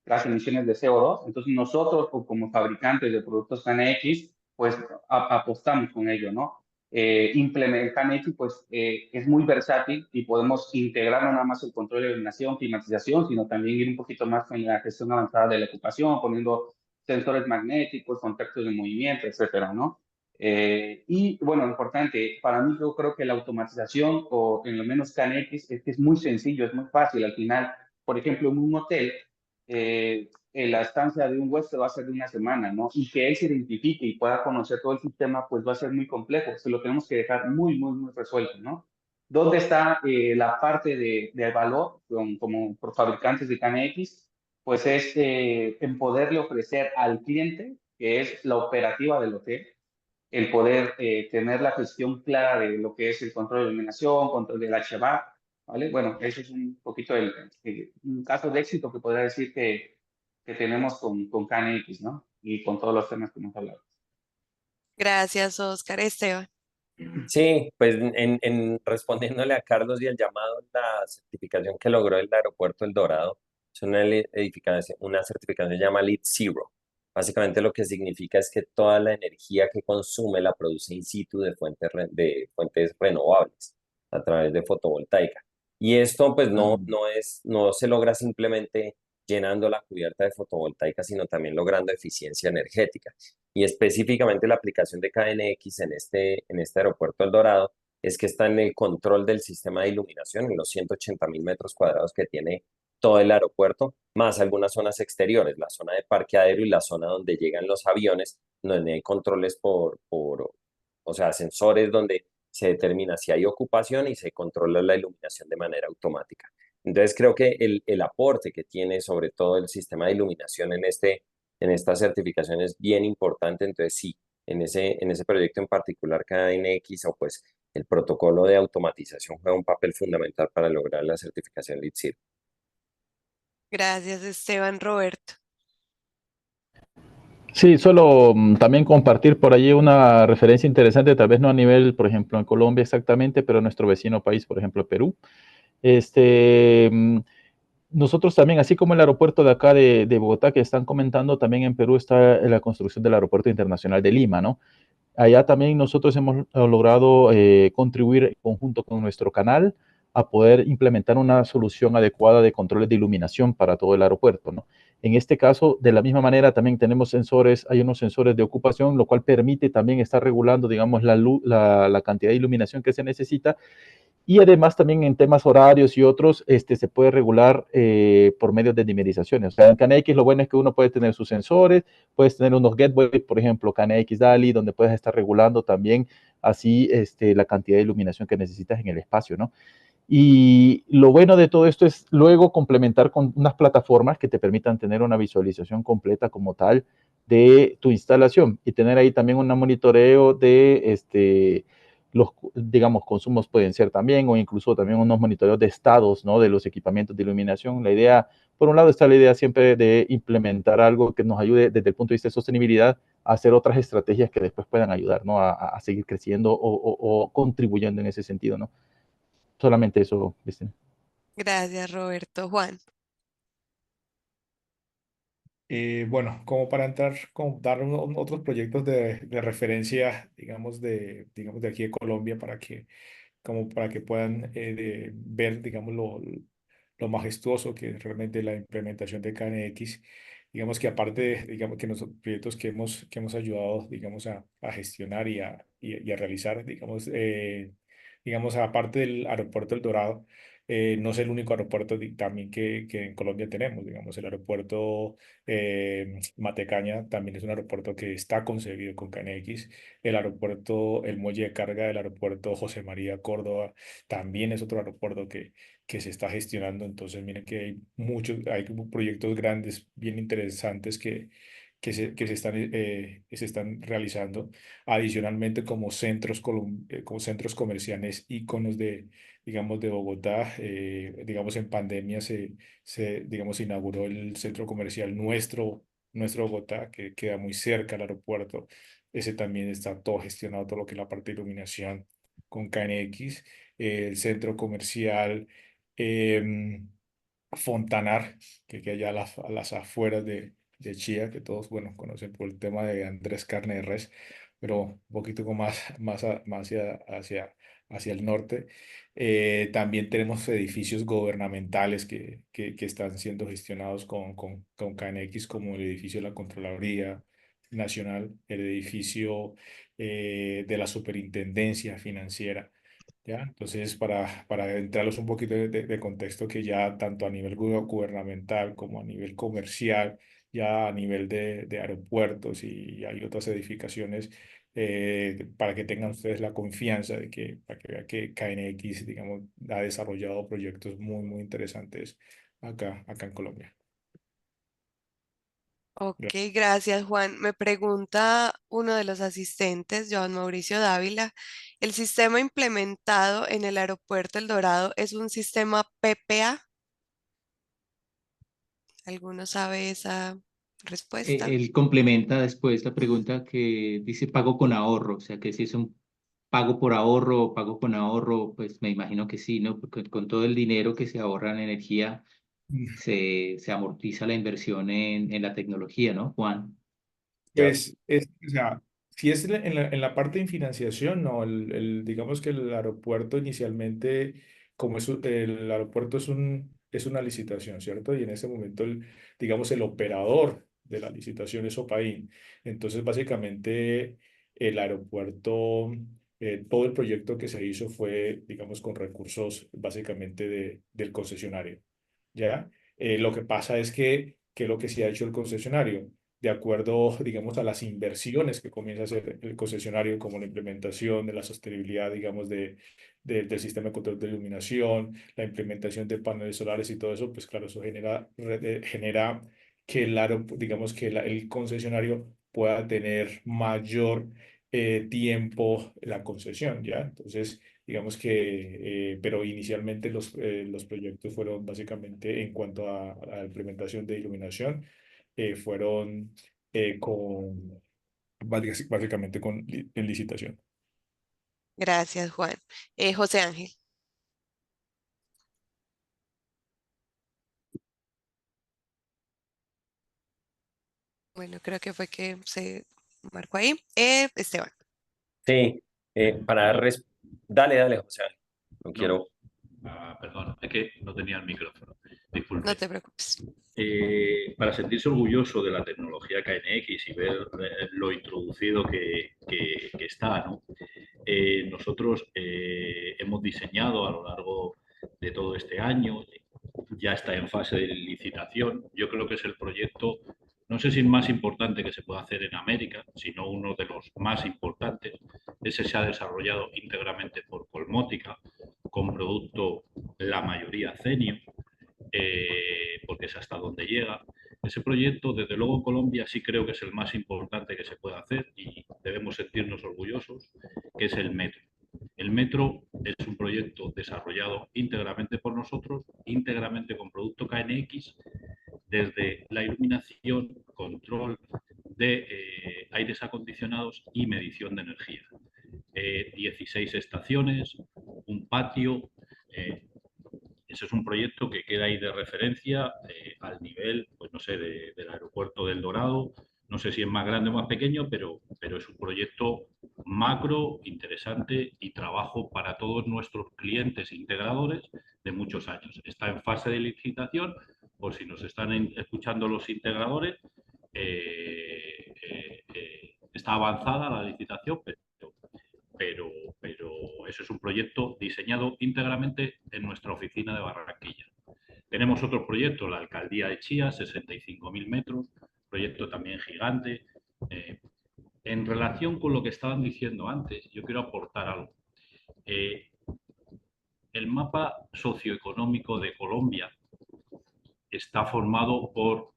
las emisiones de CO2. Entonces nosotros, como fabricantes de productos KNX, pues apostamos con ello, ¿no? Implementar KNX, pues es muy versátil y podemos integrar no nada más el control de iluminación, climatización, sino también ir un poquito más con la gestión avanzada de la ocupación, poniendo sensores magnéticos, contactos de movimiento, etcétera, ¿no? Y bueno, importante, para mí yo creo que la automatización, o en lo menos KNX, es que es muy sencillo, es muy fácil. Al final, por ejemplo, en un hotel, la estancia de un huésped va a ser de una semana, ¿no? Y que él se identifique y pueda conocer todo el sistema, pues va a ser muy complejo. Se lo tenemos que dejar muy, muy, muy resuelto, ¿no? ¿Dónde está la parte de valor como por fabricantes de KNX? Pues es en poderle ofrecer al cliente, que es la operativa del hotel, el poder tener la gestión clara de lo que es el control de iluminación, control del HVAC, ¿vale? Bueno, eso es un poquito un caso de éxito que podría decir que tenemos con KNX, ¿no? Y con todos los temas que hemos hablado. Gracias, Oscar. Esteban. Sí, pues respondiéndole a Carlos y el llamado, la certificación que logró el aeropuerto El Dorado es una certificación que se llama LEED Zero. Básicamente lo que significa es que toda la energía que consume la produce in situ de fuentes renovables a través de fotovoltaica. Y esto pues no se logra simplemente llenando la cubierta de fotovoltaica, sino también logrando eficiencia energética. Y específicamente la aplicación de KNX en este aeropuerto El Dorado es que está en el control del sistema de iluminación en los 180.000 metros cuadrados que tiene todo el aeropuerto, más algunas zonas exteriores, la zona de parqueadero y la zona donde llegan los aviones, donde hay controles o sea, sensores donde se determina si hay ocupación y se controla la iluminación de manera automática. Entonces creo que el aporte que tiene sobre todo el sistema de iluminación en esta certificación es bien importante. Entonces sí, en ese proyecto en particular KNX o pues el protocolo de automatización juega un papel fundamental para lograr la certificación LEED Zero. Gracias, Esteban. Roberto. Sí, solo también compartir por allí una referencia interesante, tal vez no a nivel, por ejemplo, en Colombia exactamente, pero en nuestro vecino país, por ejemplo, Perú. Nosotros también, así como el aeropuerto de acá de Bogotá que están comentando, también en Perú está la construcción del aeropuerto internacional de Lima, ¿no? Allá también nosotros hemos logrado contribuir en conjunto con nuestro canal a poder implementar una solución adecuada de controles de iluminación para todo el aeropuerto, ¿no? En este caso, de la misma manera, también tenemos sensores, hay unos sensores de ocupación, lo cual permite también estar regulando, digamos, la cantidad de iluminación que se necesita. Y además también en temas horarios y otros, se puede regular por medio de dimerizaciones. O sea, en KNX lo bueno es que uno puede tener sus sensores, puedes tener unos gateways, por ejemplo, KNX DALI, donde puedes estar regulando también así la cantidad de iluminación que necesitas en el espacio, ¿no? Y lo bueno de todo esto es luego complementar con unas plataformas que te permitan tener una visualización completa como tal de tu instalación y tener ahí también un monitoreo de los, digamos, consumos pueden ser también, o incluso también unos monitoreos de estados, ¿no? De los equipamientos de iluminación. La idea, por un lado, está la idea siempre de implementar algo que nos ayude desde el punto de vista de sostenibilidad a hacer otras estrategias que después puedan ayudar, ¿no? A seguir creciendo o contribuyendo en ese sentido, ¿no? Solamente eso, Cristina. Gracias, Roberto. Juan. Bueno, como para entrar, como dar otros proyectos de referencia, digamos de aquí de Colombia, como para que puedan ver, digamos, lo majestuoso que es realmente la implementación de KNX. Digamos que aparte digamos, que los proyectos que hemos ayudado, digamos, a gestionar y a realizar, digamos, aparte del aeropuerto El Dorado, no es el único aeropuerto también que en Colombia tenemos, digamos, el aeropuerto Matecaña también es un aeropuerto que está concebido con KNX, el muelle de carga del aeropuerto José María Córdoba también es otro aeropuerto que se está gestionando. Entonces, miren que hay como proyectos grandes, bien interesantes que se están realizando. Adicionalmente, como centros comerciales, íconos digamos, de Bogotá, digamos, en pandemia digamos, inauguró el centro comercial nuestro Bogotá, que queda muy cerca al aeropuerto. Ese también está todo gestionado, todo lo que es la parte de iluminación con KNX. El centro comercial em, Fontanar, que queda allá a las afueras de Chía, que todos, bueno, conocen por el tema de Andrés Carne de Res, pero un poquito como más hacia el norte. También tenemos edificios gubernamentales que están siendo gestionados con KNX, como el edificio de la Contraloría Nacional, el edificio de la Superintendencia Financiera. ¿Ya? Entonces, para entrarlos un poquito de contexto, que ya tanto a nivel gubernamental como a nivel comercial, ya a nivel de aeropuertos y hay otras edificaciones, para que tengan ustedes la confianza para que vean que KNX, digamos, ha desarrollado proyectos muy interesantes acá en Colombia. Ok, gracias, Juan. Me pregunta uno de los asistentes, Joan Mauricio Dávila, ¿el sistema implementado en el aeropuerto El Dorado es un sistema PPA? ¿Alguno sabe esa respuesta? Él complementa después la pregunta que dice pago con ahorro, o sea que si es un pago por ahorro o pago con ahorro, pues me imagino que sí, ¿no? Porque con todo el dinero que se ahorra en energía se amortiza la inversión en la tecnología, ¿no, Juan? Ya. Pues, o sea, si es en la parte de financiación, no, digamos que el aeropuerto inicialmente, el aeropuerto es una licitación, ¿cierto? Y en ese momento, digamos, el operador de la licitación es Opaín. Entonces, básicamente, el aeropuerto, todo el proyecto que se hizo fue, digamos, con recursos básicamente del concesionario, ¿ya? Lo que pasa es que lo que sí ha hecho el concesionario de acuerdo, digamos, a las inversiones que comienza a hacer el concesionario, como la implementación de la sostenibilidad, digamos, del sistema de control de iluminación, la implementación de paneles solares y todo eso, pues claro, eso genera que digamos, que el concesionario pueda tener mayor tiempo la concesión, ¿ya? Entonces, digamos pero inicialmente los proyectos fueron básicamente en cuanto a la implementación de iluminación fueron básicamente en licitación. Gracias, Juan. José Ángel. Bueno, creo que fue que se marcó ahí. Esteban. Sí, para dar dale, José. No No, quiero. Perdón, es que no tenía el micrófono. Disculpe. No te preocupes. Para sentirse orgulloso de la tecnología KNX y ver lo introducido que está, ¿no? Nosotros hemos diseñado a lo largo de todo este año, ya está en fase de licitación. Yo creo que es el proyecto, no sé si el más importante que se puede hacer en América, sino uno de los más importantes. Ese se ha desarrollado íntegramente por Colmótica, con producto la mayoría Cenio, porque es hasta donde llega. Ese proyecto, desde luego, en Colombia sí creo que es el más importante que se puede hacer y debemos sentirnos orgullosos, que es el metro. El metro es un proyecto desarrollado íntegramente por nosotros, íntegramente con producto KNX, desde la iluminación, control de aires acondicionados y medición de energía. 16 estaciones, un patio. Ese es un proyecto que queda ahí de referencia al nivel, pues no sé, del aeropuerto del Dorado. No sé si es más grande o más pequeño, pero es un proyecto macro, interesante y trabajo para todos nuestros clientes integradores de muchos años. Está en fase de licitación, por si nos están escuchando los integradores. Está avanzada la licitación, pero eso es un proyecto diseñado íntegramente en nuestra oficina de Barranquilla. Tenemos otro proyecto, la Alcaldía de Chía, 65.000 metros, proyecto también gigante. En relación con lo que estaban diciendo antes, yo quiero aportar algo. El mapa socioeconómico de Colombia está formado por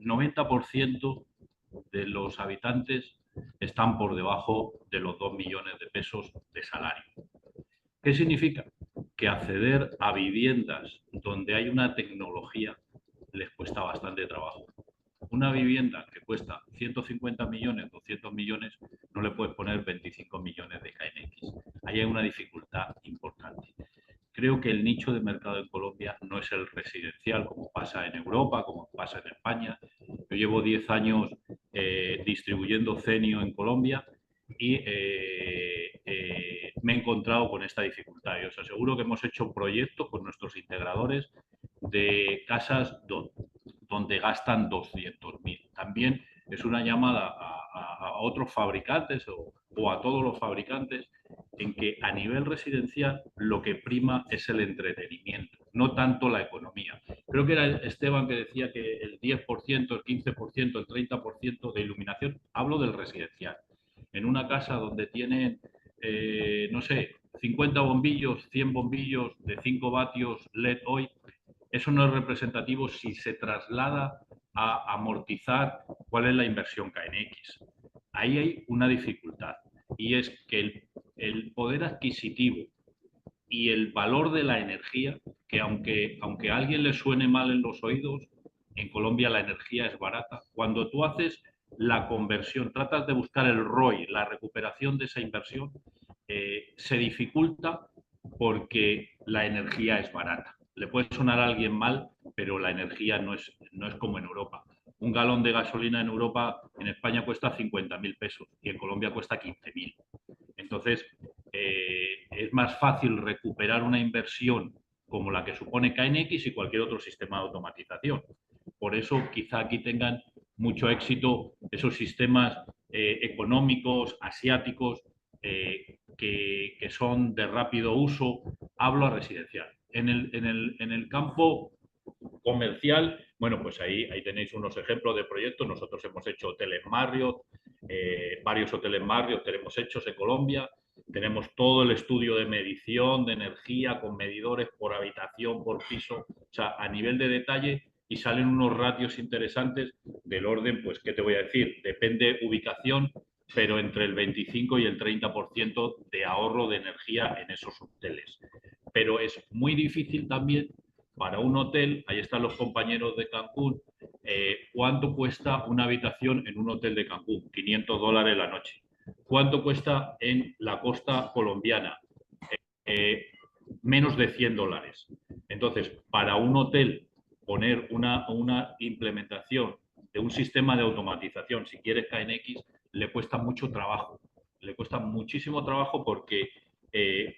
90% de los habitantes están por debajo de los 2 millones de pesos de salario. ¿Qué significa? Que acceder a viviendas donde hay una tecnología les cuesta bastante trabajo. Una vivienda que cuesta 150 millones, 200 millones, no le puedes poner 25 millones de KNX. Ahí hay una dificultad importante. Creo que el nicho de mercado en Colombia no es el residencial, como pasa en Europa, como pasa en España. Yo llevo 10 años distribuyendo Cenio en Colombia y me he encontrado con esta dificultad. Y os aseguro que hemos hecho proyectos con nuestros integradores de casas donde gastan 200.000. También es una llamada a otros fabricantes o a todos los fabricantes en que a nivel residencial lo que prima es el entretenimiento, no tanto la economía. Creo que era Esteban que decía que el 10%, el 15%, el 30% de iluminación, hablo del residencial. En una casa donde tienen, no sé, 50 bombillos, 100 bombillos de 5 vatios LED hoy, eso no es representativo si se traslada a amortizar cuál es la inversión KNX. Ahí hay una dificultad y es que el poder adquisitivo y el valor de la energía, que aunque a alguien le suene mal en los oídos, en Colombia la energía es barata. Cuando tú haces la conversión, tratas de buscar el ROI, la recuperación de esa inversión, se dificulta porque la energía es barata. Le puede sonar a alguien mal, pero la energía no es como en Europa. Un galón de gasolina en Europa, en España cuesta 50.000 pesos y en Colombia cuesta 15.000. Entonces, es más fácil recuperar una inversión como la que supone KNX y cualquier otro sistema de automatización. Por eso, quizá aquí tengan mucho éxito esos sistemas económicos, asiáticos, que son de rápido uso. Hablo a residencial. En el campo comercial, bueno, pues ahí tenéis unos ejemplos de proyectos. Nosotros hemos hecho hoteles Marriott, varios hoteles Marriott tenemos hechos en Colombia. Tenemos todo el estudio de medición de energía con medidores por habitación, por piso, o sea, a nivel de detalle, y salen unos ratios interesantes del orden, pues, ¿qué te voy a decir? Depende ubicación, pero entre el 25 y el 30% de ahorro de energía en esos hoteles. Pero es muy difícil también para un hotel, ahí están los compañeros de Cancún, ¿cuánto cuesta una habitación en un hotel de Cancún? $500 la noche. ¿Cuánto cuesta en la costa colombiana? Menos de $100. Entonces, para un hotel poner una implementación de un sistema de automatización, si quieres KNX, le cuesta mucho trabajo. Le cuesta muchísimo trabajo porque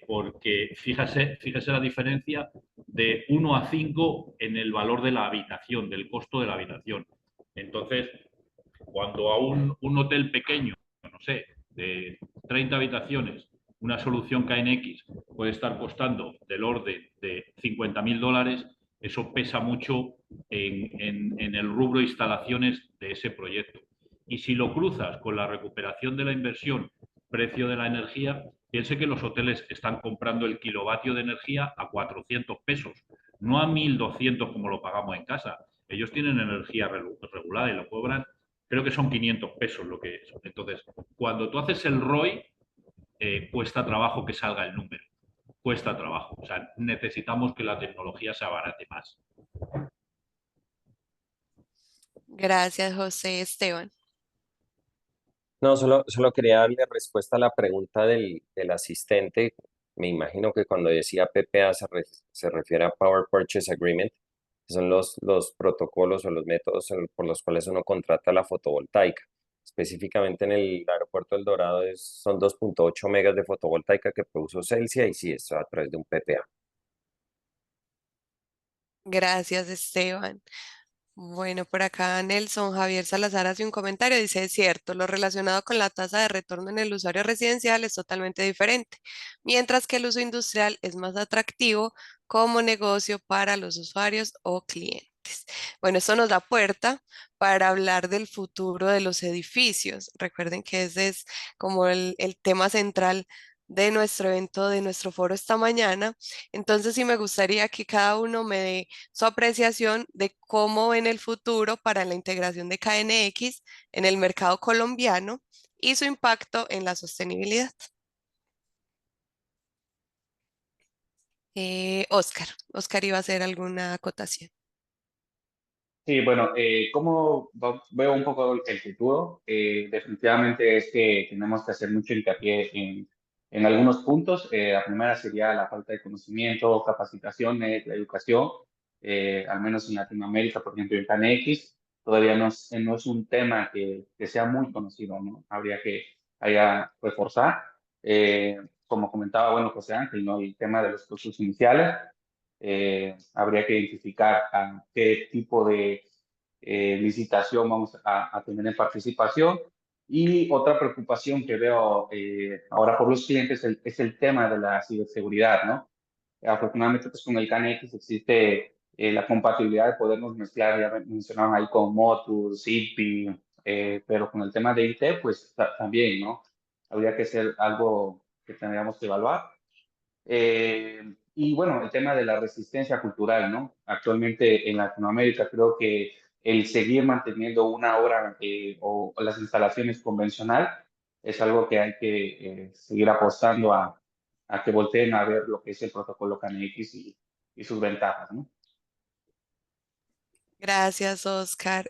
porque fíjese la diferencia de 1 a 5 en el valor de la habitación, del costo de la habitación. Entonces, cuando a un hotel pequeño, no sé, de 30 habitaciones, una solución KNX puede estar costando del orden de $50.000, eso pesa mucho en el rubro instalaciones de ese proyecto. Y si lo cruzas con la recuperación de la inversión, precio de la energía, piense que los hoteles están comprando el kilovatio de energía a 400 pesos, no a 1.200 como lo pagamos en casa. Ellos tienen energía regulada y lo cobran, creo que son 500 pesos lo que es. Entonces, cuando tú haces el ROI, cuesta trabajo que salga el número. Cuesta trabajo. O sea, necesitamos que la tecnología se abarate más. Gracias, José. Esteban. No, solo quería darle respuesta a la pregunta del asistente. Me imagino que cuando decía PPA se refiere a Power Purchase Agreement, que son los protocolos o los métodos por los cuales uno contrata la fotovoltaica. Específicamente en el aeropuerto del Dorado son 2.8 megas de fotovoltaica que produce Celsia y sí, es a través de un PPA. Gracias, Esteban. Bueno, por acá Nelson Javier Salazar hace un comentario, dice, es cierto, lo relacionado con la tasa de retorno en el usuario residencial es totalmente diferente, mientras que el uso industrial es más atractivo como negocio para los usuarios o clientes. Bueno, esto nos da puerta para hablar del futuro de los edificios. Recuerden que ese es como el tema central de nuestro evento, de nuestro foro esta mañana. Entonces, sí me gustaría que cada uno me dé su apreciación de cómo ven el futuro para la integración de KNX en el mercado colombiano y su impacto en la sostenibilidad. Oscar iba a hacer alguna acotación. Sí, bueno, ¿cómo veo un poco el futuro? Definitivamente es que tenemos que hacer mucho hincapié en algunos puntos. La primera sería la falta de conocimiento, capacitaciones, la educación, al menos en Latinoamérica, por ejemplo, en CANX, todavía no es un tema que sea muy conocido, ¿no? Habría que reforzar. Como comentaba, bueno, José Ángel, ¿no? El tema de los costos iniciales. Habría que identificar a qué tipo de licitación vamos a tener en participación. Y otra preocupación que veo ahora por los clientes es el tema de la ciberseguridad, ¿no? Afortunadamente, pues con el KNX existe la compatibilidad de podernos mezclar, ya mencionaban ahí con Motus, Zigbee, pero con el tema de IT, pues también, ¿no? Habría que ser algo que tendríamos que evaluar. Y bueno, el tema de la resistencia cultural, ¿no? Actualmente en Latinoamérica creo que el seguir manteniendo una obra o las instalaciones convencional es algo que hay que seguir apostando a que volteen a ver lo que es el protocolo KNX y sus ventajas, ¿no? Gracias, Oscar.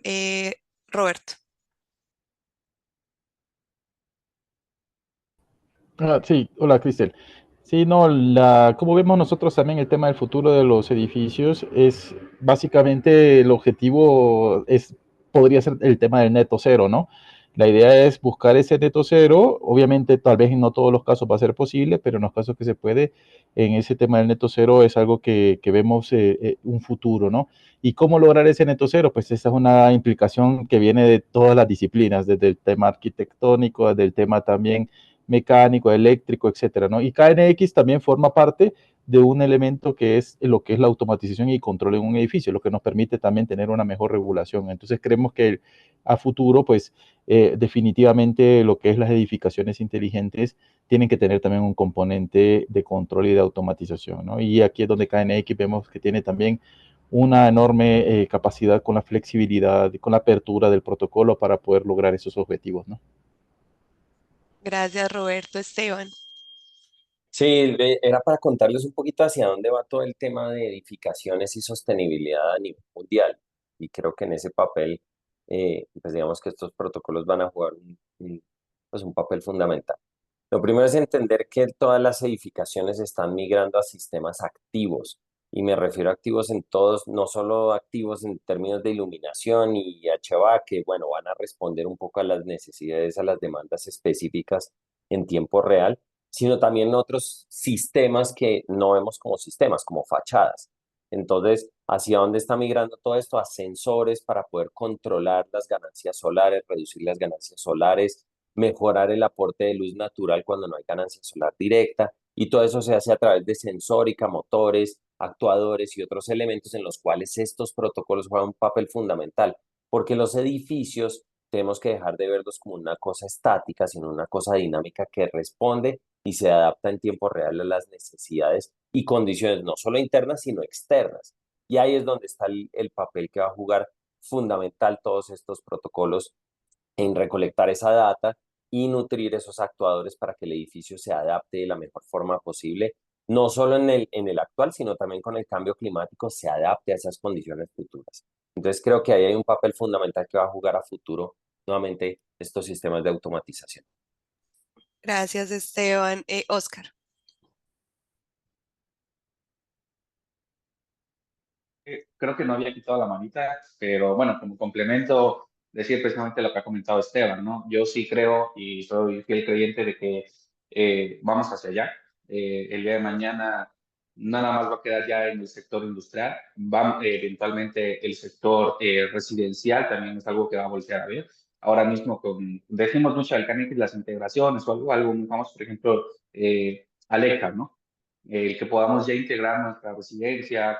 Roberto. Sí, hola, Cristel. Sí, no, como vemos nosotros también el tema del futuro de los edificios es básicamente el objetivo podría ser el tema del neto cero, ¿no? La idea es buscar ese neto cero, obviamente tal vez en no todos los casos va a ser posible, pero en los casos que se puede, en ese tema del neto cero es algo que vemos un futuro, ¿no? ¿Y cómo lograr ese neto cero? Pues esa es una implicación que viene de todas las disciplinas, desde el tema arquitectónico, desde el tema también mecánico, eléctrico, etcétera, ¿no? Y KNX también forma parte de un elemento que es lo que es la automatización y control en un edificio, lo que nos permite también tener una mejor regulación. Entonces creemos que a futuro, pues definitivamente lo que es las edificaciones inteligentes tienen que tener también un componente de control y de automatización, ¿no? Y aquí es donde KNX vemos que tiene también una enorme capacidad con la flexibilidad y con la apertura del protocolo para poder lograr esos objetivos, ¿no? Gracias, Roberto. Esteban. Sí, era para contarles un poquito hacia dónde va todo el tema de edificaciones y sostenibilidad a nivel mundial. Y creo que en ese papel, pues digamos que estos protocolos van a jugar pues un papel fundamental. Lo primero es entender que todas las edificaciones están migrando a sistemas activos. Y me refiero a activos en todos, no solo activos en términos de iluminación y HVAC, que bueno, van a responder un poco a las necesidades, a las demandas específicas en tiempo real, sino también otros sistemas que no vemos como sistemas, como fachadas. Entonces, ¿hacia dónde está migrando todo esto? A sensores para poder controlar las ganancias solares, reducir las ganancias solares, mejorar el aporte de luz natural cuando no hay ganancia solar directa, y todo eso se hace a través de sensórica, motores, actuadores y otros elementos en los cuales estos protocolos juegan un papel fundamental, porque los edificios tenemos que dejar de verlos como una cosa estática, sino una cosa dinámica que responde y se adapta en tiempo real a las necesidades y condiciones, no solo internas, sino externas. Y ahí es donde está el papel que va a jugar fundamental todos estos protocolos en recolectar esa data y nutrir esos actuadores para que el edificio se adapte de la mejor forma posible, no solo en el actual, sino también con el cambio climático, se adapte a esas condiciones futuras. Entonces creo que ahí hay un papel fundamental que va a jugar a futuro nuevamente estos sistemas de automatización. Gracias, Esteban. Oscar. Creo que no había quitado la manita, pero bueno, como complemento, decir precisamente lo que ha comentado Esteban, ¿no? Yo sí creo y soy fiel creyente de que vamos hacia allá. El día de mañana nada más va a quedar ya en el sector industrial, va, eventualmente el sector residencial también es algo que va a voltear a ver. Ahora mismo decimos mucho al Canix las integraciones o algo muy famoso, por ejemplo, Alexa, ¿no? El que podamos ya integrar nuestra residencia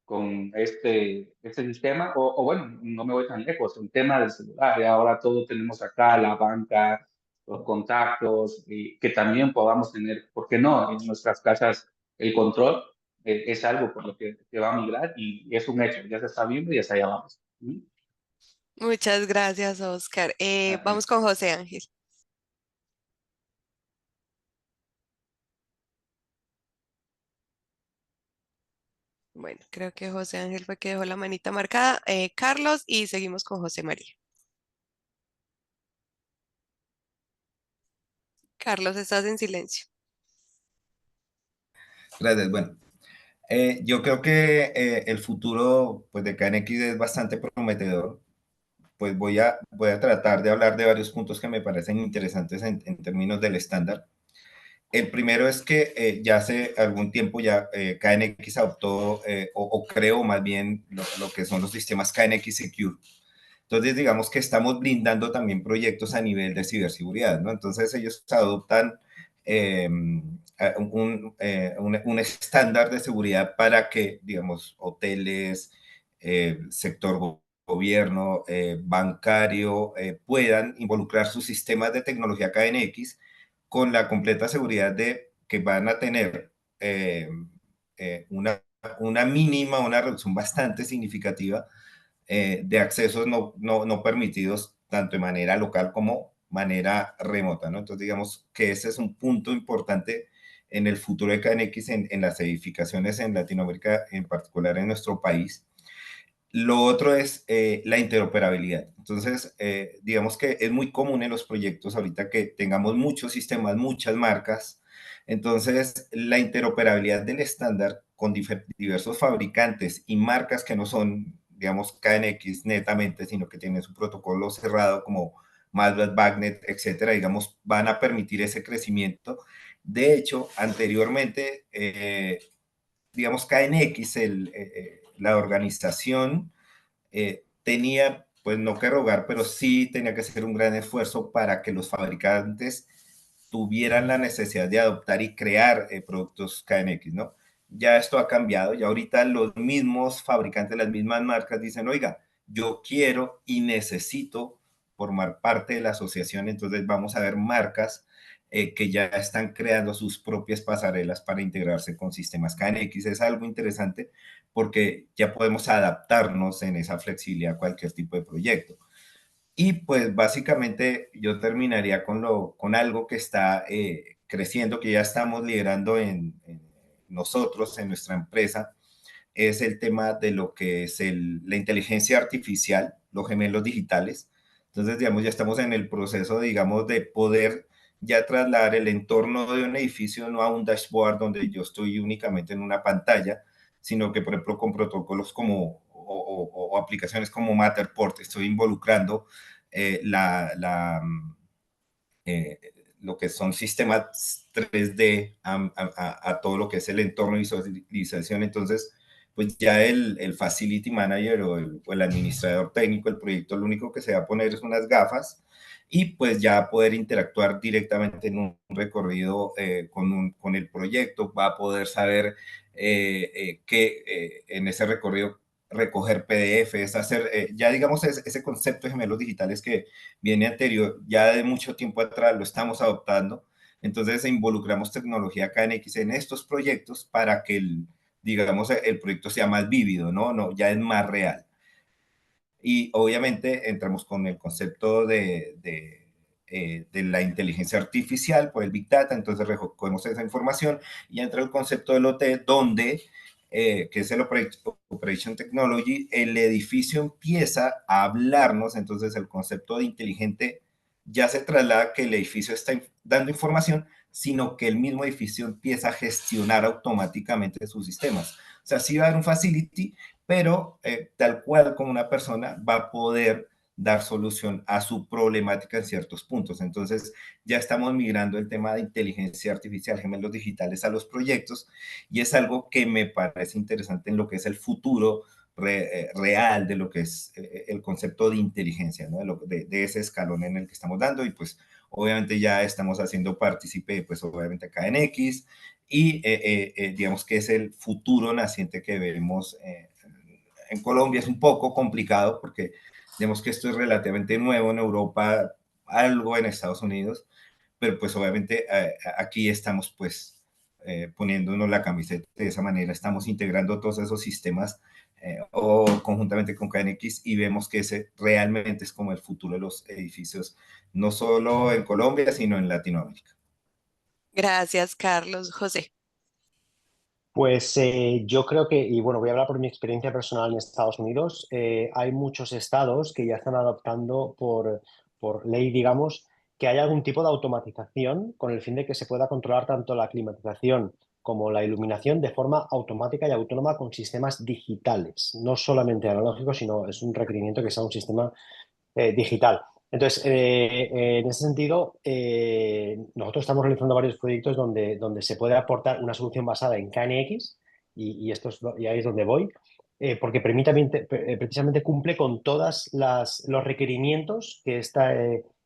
con este sistema, o bueno, no me voy tan lejos, el tema del celular, y ahora todo tenemos acá, la banca, los contactos, y que también podamos tener, ¿por qué no?, en nuestras casas el control es algo por lo que va a migrar y es un hecho, ya se está viendo y hasta allá vamos. ¿Mm? Muchas gracias, Oscar. Vamos con José Ángel. Bueno, creo que José Ángel fue que dejó la manita marcada. Carlos, y seguimos con José María. Carlos, estás en silencio. Gracias. Bueno, yo creo que el futuro pues, de KNX es bastante prometedor. Pues voy a tratar de hablar de varios puntos que me parecen interesantes en términos del estándar. El primero es que ya hace algún tiempo ya KNX adoptó o creó más bien lo que son los sistemas KNX Secure. Entonces, digamos que estamos blindando también proyectos a nivel de ciberseguridad, ¿no? Entonces, ellos adoptan un estándar de seguridad para que, digamos, hoteles, sector gobierno, bancario, puedan involucrar sus sistemas de tecnología KNX con la completa seguridad de que van a tener una mínima, una reducción bastante significativa de accesos no permitidos, tanto de manera local como manera remota, ¿no? Entonces, digamos que ese es un punto importante en el futuro de KNX en las edificaciones en Latinoamérica, en particular en nuestro país. Lo otro es la interoperabilidad. Entonces, digamos que es muy común en los proyectos ahorita que tengamos muchos sistemas, muchas marcas. Entonces, la interoperabilidad del estándar con diversos fabricantes y marcas que no son, digamos, KNX netamente, sino que tienen su protocolo cerrado como Malware, Bagnet, etcétera, digamos, van a permitir ese crecimiento. De hecho, anteriormente, digamos, KNX, la organización, tenía, pues no que rogar, pero sí tenía que hacer un gran esfuerzo para que los fabricantes tuvieran la necesidad de adoptar y crear productos KNX, ¿no? Ya esto ha cambiado, ya ahorita los mismos fabricantes, las mismas marcas dicen, oiga, yo quiero y necesito formar parte de la asociación, entonces vamos a ver marcas que ya están creando sus propias pasarelas para integrarse con sistemas KNX. Es algo interesante porque ya podemos adaptarnos en esa flexibilidad a cualquier tipo de proyecto. Y pues básicamente yo terminaría con algo que está creciendo, que ya estamos liderando en nosotros, en nuestra empresa, es el tema de lo que es la inteligencia artificial, los gemelos digitales. Entonces, digamos, ya estamos en el proceso, digamos, de poder ya trasladar el entorno de un edificio no a un dashboard donde yo estoy únicamente en una pantalla, sino que, por ejemplo, con protocolos como o aplicaciones como Matterport, estoy involucrando eh, lo que son sistemas 3D a todo lo que es el entorno de visualización. Entonces, pues ya el facility manager o el administrador técnico del proyecto, lo único que se va a poner es unas gafas y pues ya poder interactuar directamente en un recorrido con el proyecto, va a poder saber que en ese recorrido recoger PDFs, hacer, ya digamos ese concepto de gemelos digitales que viene anterior, ya de mucho tiempo atrás lo estamos adoptando. Entonces involucramos tecnología KNX en estos proyectos para que digamos, el proyecto sea más vívido, ¿no? Ya es más real. Y obviamente entramos con el concepto de la inteligencia artificial por el Big Data, entonces recogemos esa información y entra el concepto del OT, donde, que es el Operation Technology, el edificio empieza a hablarnos, entonces el concepto de inteligente ya se traslada que el edificio está dando información, sino que el mismo edificio empieza a gestionar automáticamente sus sistemas. O sea, sí va a haber un facility, pero tal cual como una persona va a poder dar solución a su problemática en ciertos puntos. Entonces, ya estamos migrando el tema de inteligencia artificial, gemelos digitales a los proyectos, y es algo que me parece interesante en lo que es el futuro real de lo que es el concepto de inteligencia, ¿no? De ese escalón en el que estamos dando, y pues obviamente ya estamos haciendo partícipe, pues obviamente acá en X, y digamos que es el futuro naciente que veremos en Colombia. Es un poco complicado porque digamos que esto es relativamente nuevo en Europa, algo en Estados Unidos, pero pues obviamente aquí estamos pues poniéndonos la camiseta de esa manera, estamos integrando todos esos sistemas o conjuntamente con KNX y vemos que ese realmente es como el futuro de los edificios, no solo en Colombia, sino en Latinoamérica. Gracias, Carlos. José. Pues yo creo que, y bueno, voy a hablar por mi experiencia personal en Estados Unidos, hay muchos estados que ya están adoptando por ley, digamos, que haya algún tipo de automatización con el fin de que se pueda controlar tanto la climatización como la iluminación de forma automática y autónoma con sistemas digitales, no solamente analógicos, sino es un requerimiento que sea un sistema digital. Entonces, en ese sentido, nosotros estamos realizando varios proyectos donde se puede aportar una solución basada en KNX y ahí es donde voy, porque precisamente cumple con todos los requerimientos que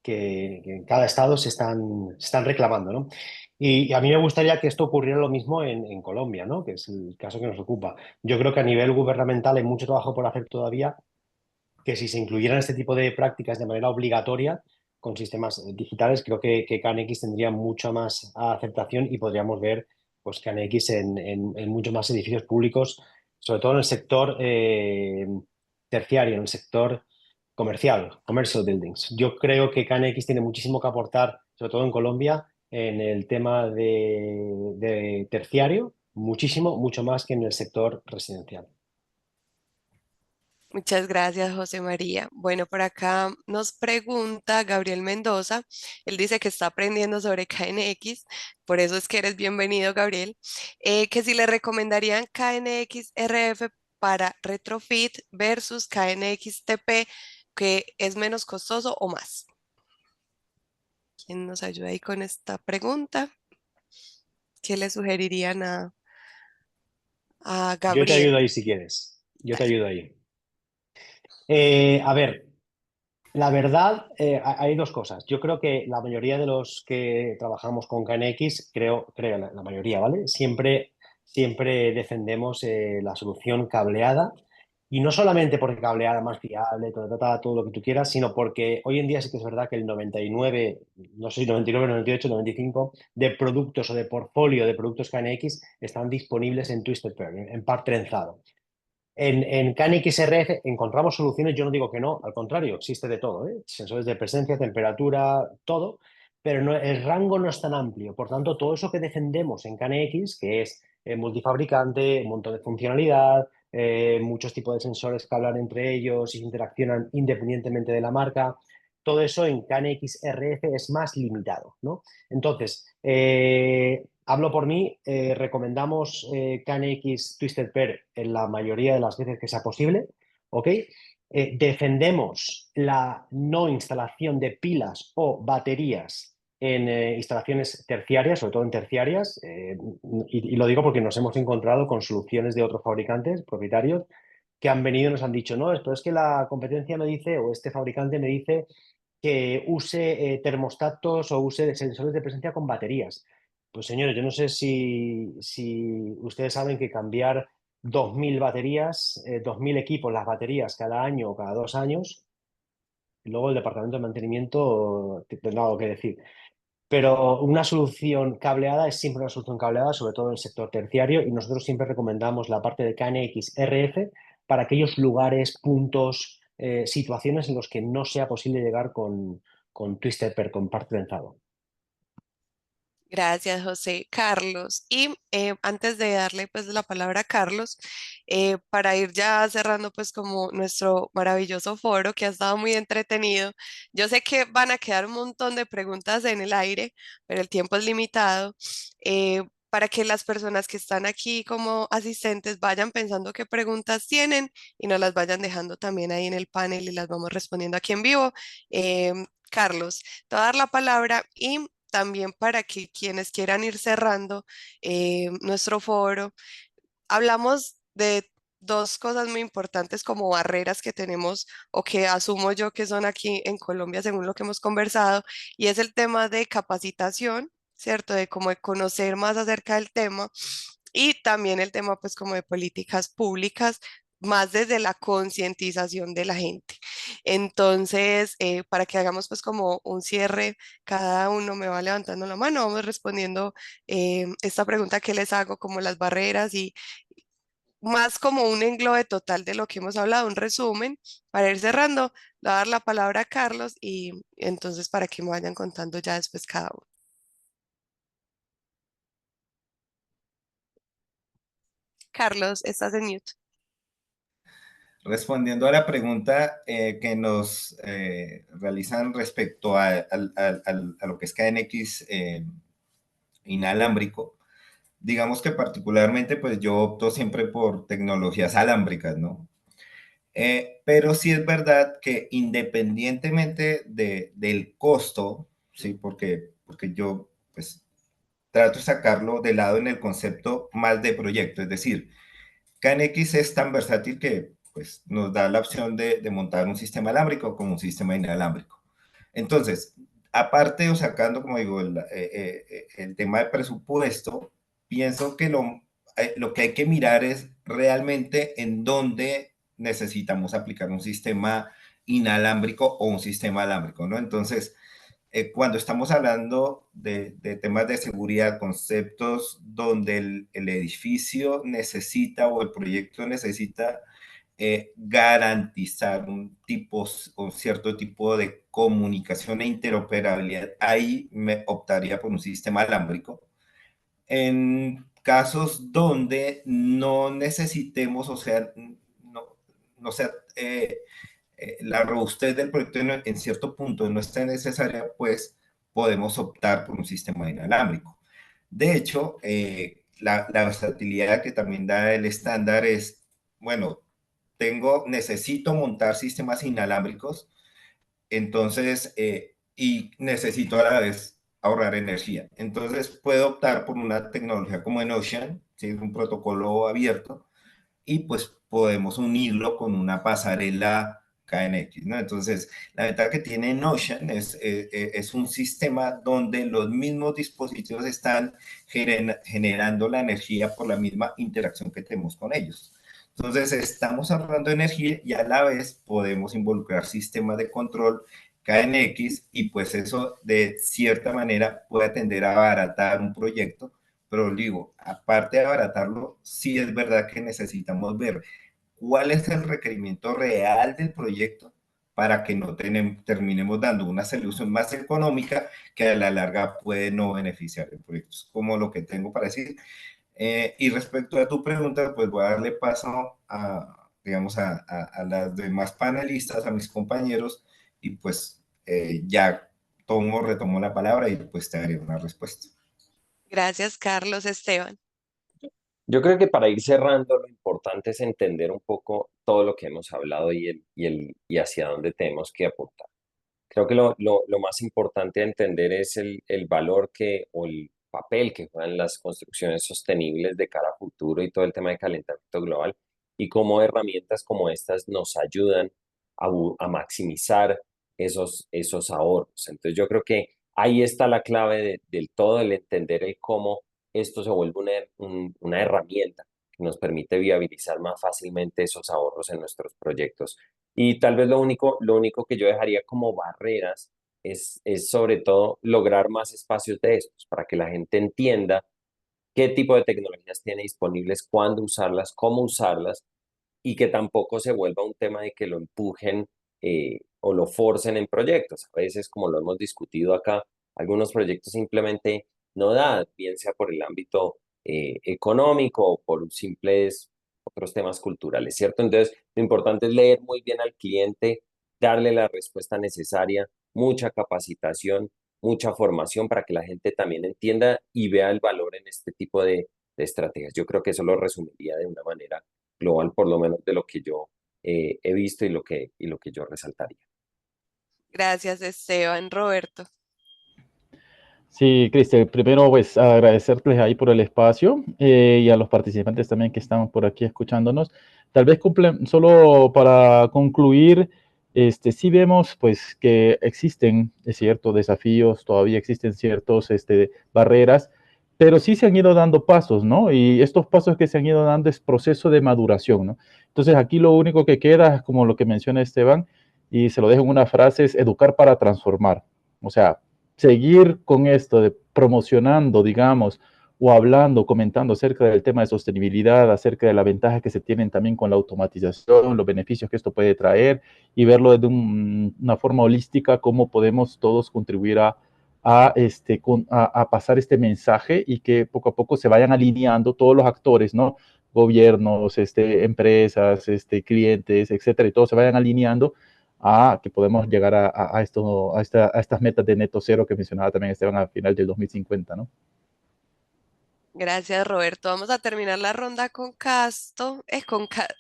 en cada estado se están reclamando, ¿no? Y a mí me gustaría que esto ocurriera lo mismo en Colombia, ¿no? Que es el caso que nos ocupa. Yo creo que a nivel gubernamental hay mucho trabajo por hacer todavía, que si se incluyeran este tipo de prácticas de manera obligatoria con sistemas digitales, creo que KNX tendría mucha más aceptación y podríamos ver pues, KNX en muchos más edificios públicos, sobre todo en el sector terciario, en el sector comercial, commercial buildings. Yo creo que KNX tiene muchísimo que aportar, sobre todo en Colombia, en el tema de terciario, muchísimo, mucho más que en el sector residencial. Muchas gracias, José María. Bueno, por acá nos pregunta Gabriel Mendoza. Él dice que está aprendiendo sobre KNX, por eso es que eres bienvenido, Gabriel. Que si le recomendarían KNX RF para retrofit versus KNX TP, que es menos costoso o más. ¿Quién nos ayuda ahí con esta pregunta? ¿Qué le sugerirían a Yo te ayudo Gabriel? ahí si quieres. Yo te Dale. ayudo ahí. A ver, la verdad, hay dos cosas. Yo creo que la mayoría de los que trabajamos con KNX, creo la mayoría, ¿vale? Siempre defendemos la solución cableada. Y no solamente porque cableada más fiable, todo lo que tú quieras, sino porque hoy en día sí que es verdad que el 99, no sé si 99, 98, 95 de productos o de portfolio de productos KNX están disponibles en Twisted Pair, en par trenzado. En KNX RF encontramos soluciones, yo no digo que no, al contrario, existe de todo, ¿eh? Sensores de presencia, temperatura, todo, pero el rango no es tan amplio. Por tanto, todo eso que defendemos en KNX, que es multifabricante, un montón de funcionalidad, muchos tipos de sensores que hablan entre ellos y interaccionan independientemente de la marca, todo eso en KNX RF es más limitado, ¿no? Entonces, hablo por mí, recomendamos KNX Twisted Pair en la mayoría de las veces que sea posible, ¿ok? Defendemos la no instalación de pilas o baterías en instalaciones terciarias, sobre todo en terciarias, y lo digo porque nos hemos encontrado con soluciones de otros fabricantes propietarios que han venido y nos han dicho, no, pero es que la competencia me dice, o este fabricante me dice que use termostatos o use sensores de presencia con baterías. Pues señores, yo no sé si ustedes saben que cambiar 2.000 baterías, 2.000 equipos, las baterías cada año o cada 2 años, luego el departamento de mantenimiento tendrá algo que decir. Pero una solución cableada es siempre una solución cableada, sobre todo en el sector terciario, y nosotros siempre recomendamos la parte de KNX RF para aquellos lugares, puntos, situaciones en los que no sea posible llegar con Twister Per, con par trenzado. Gracias, José. Carlos. Y antes de darle pues la palabra a Carlos, para ir ya cerrando pues como nuestro maravilloso foro que ha estado muy entretenido, yo sé que van a quedar un montón de preguntas en el aire, pero el tiempo es limitado. Para que las personas que están aquí como asistentes vayan pensando qué preguntas tienen y nos las vayan dejando también ahí en el panel y las vamos respondiendo aquí en vivo. Carlos, te voy a dar la palabra y también para que quienes quieran ir cerrando nuestro foro, hablamos de dos cosas muy importantes como barreras que tenemos o que asumo yo que son aquí en Colombia según lo que hemos conversado, y es el tema de capacitación, ¿cierto? De cómo de conocer más acerca del tema y también el tema pues como de políticas públicas, más desde la concientización de la gente. Entonces, para que hagamos pues como un cierre, cada uno me va levantando la mano, vamos respondiendo esta pregunta que les hago, como las barreras y más como un englobe total de lo que hemos hablado, un resumen, para ir cerrando, le voy a dar la palabra a Carlos y entonces para que me vayan contando ya después cada uno. Carlos, estás en mute. Respondiendo a la pregunta que nos realizan respecto a lo que es KNX inalámbrico, digamos que particularmente pues yo opto siempre por tecnologías alámbricas, ¿no? Pero sí es verdad que independientemente del costo, ¿sí? Porque yo pues trato de sacarlo de lado en el concepto más de proyecto, es decir, KNX es tan versátil que pues, nos da la opción de montar un sistema alámbrico como un sistema inalámbrico. Entonces, aparte o sacando, como digo, el tema de presupuesto, pienso que lo que hay que mirar es realmente en dónde necesitamos aplicar un sistema inalámbrico o un sistema alámbrico, ¿no? Entonces, cuando estamos hablando de temas de seguridad, conceptos donde el edificio necesita o el proyecto necesita garantizar un cierto tipo de comunicación e interoperabilidad, ahí me optaría por un sistema alámbrico. En casos donde no necesitemos, o sea, no sea la robustez del proyecto en cierto punto no está necesaria, pues podemos optar por un sistema inalámbrico. De hecho, la versatilidad que también da el estándar es, bueno, necesito montar sistemas inalámbricos, entonces, y necesito a la vez ahorrar energía. Entonces, puedo optar por una tecnología como Ocean, ¿sí? Un protocolo abierto, y pues podemos unirlo con una pasarela KNX, ¿no? Entonces, la ventaja que tiene Notion es un sistema donde los mismos dispositivos están generando la energía por la misma interacción que tenemos con ellos. Entonces, estamos ahorrando energía y a la vez podemos involucrar sistemas de control KNX y pues eso de cierta manera puede tender a abaratar un proyecto, pero digo, aparte de abaratarlo, sí es verdad que necesitamos ver cuál es el requerimiento real del proyecto para que no terminemos dando una solución más económica que a la larga puede no beneficiar el proyecto. Es como lo que tengo para decir. Y respecto a tu pregunta, pues voy a darle paso digamos, a las demás panelistas, a mis compañeros, y pues ya retomo la palabra y pues te daré una respuesta. Gracias, Carlos. Esteban. Yo creo que para ir cerrando, lo importante es entender un poco todo lo que hemos hablado y hacia dónde tenemos que apuntar. Creo que lo más importante a entender es el valor o el papel que juegan las construcciones sostenibles de cara a futuro y todo el tema de calentamiento global y cómo herramientas como estas nos ayudan a maximizar esos ahorros. Entonces yo creo que ahí está la clave del todo, el entender el cómo esto se vuelve una herramienta que nos permite viabilizar más fácilmente esos ahorros en nuestros proyectos. Y tal vez lo único que yo dejaría como barreras es sobre todo lograr más espacios de estos para que la gente entienda qué tipo de tecnologías tiene disponibles, cuándo usarlas, cómo usarlas y que tampoco se vuelva un tema de que lo empujen o lo forcen en proyectos. A veces, como lo hemos discutido acá, algunos proyectos simplemente no dan, bien sea por el ámbito económico o por simples otros temas culturales, ¿cierto? Entonces, lo importante es leer muy bien al cliente, darle la respuesta necesaria, mucha capacitación, mucha formación para que la gente también entienda y vea el valor en este tipo de estrategias. Yo creo que eso lo resumiría de una manera global, por lo menos de lo que yo he visto y lo que yo resaltaría. Gracias, Esteban. Roberto. Sí, Cristian, primero pues agradecerles ahí por el espacio y a los participantes también que están por aquí escuchándonos. Tal vez solo para concluir, sí vemos pues que existen, es cierto, desafíos, todavía existen ciertos barreras, pero sí se han ido dando pasos, ¿no? Y estos pasos que se han ido dando es proceso de maduración, ¿no? Entonces aquí lo único que queda es como lo que menciona Esteban, y se lo dejo en una frase, es educar para transformar. O sea, seguir con esto de promocionando, digamos, o hablando, comentando acerca del tema de sostenibilidad, acerca de la ventaja que se tienen también con la automatización, los beneficios que esto puede traer y verlo de una forma holística, cómo podemos todos contribuir a pasar este mensaje y que poco a poco se vayan alineando todos los actores, ¿no? Gobiernos, empresas, clientes, etcétera, y todos se vayan alineando a que podemos llegar a estas metas de neto cero que mencionaba también Esteban al final del 2050, ¿no? Gracias, Roberto. Vamos a terminar la ronda con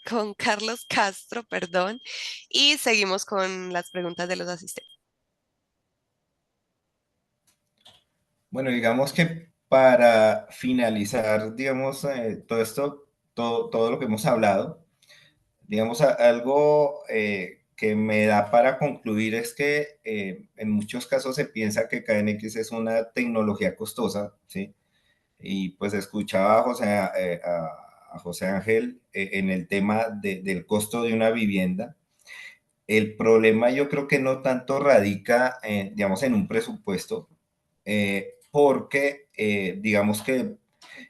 con Carlos Castro, perdón, y seguimos con las preguntas de los asistentes. Bueno, digamos que para finalizar, digamos, todo esto, todo lo que hemos hablado, digamos, algo que me da para concluir es que en muchos casos se piensa que KNX es una tecnología costosa, ¿sí? Y pues escuchaba a José Ángel en el tema del costo de una vivienda. El problema yo creo que no tanto radica, digamos, en un presupuesto, porque digamos que,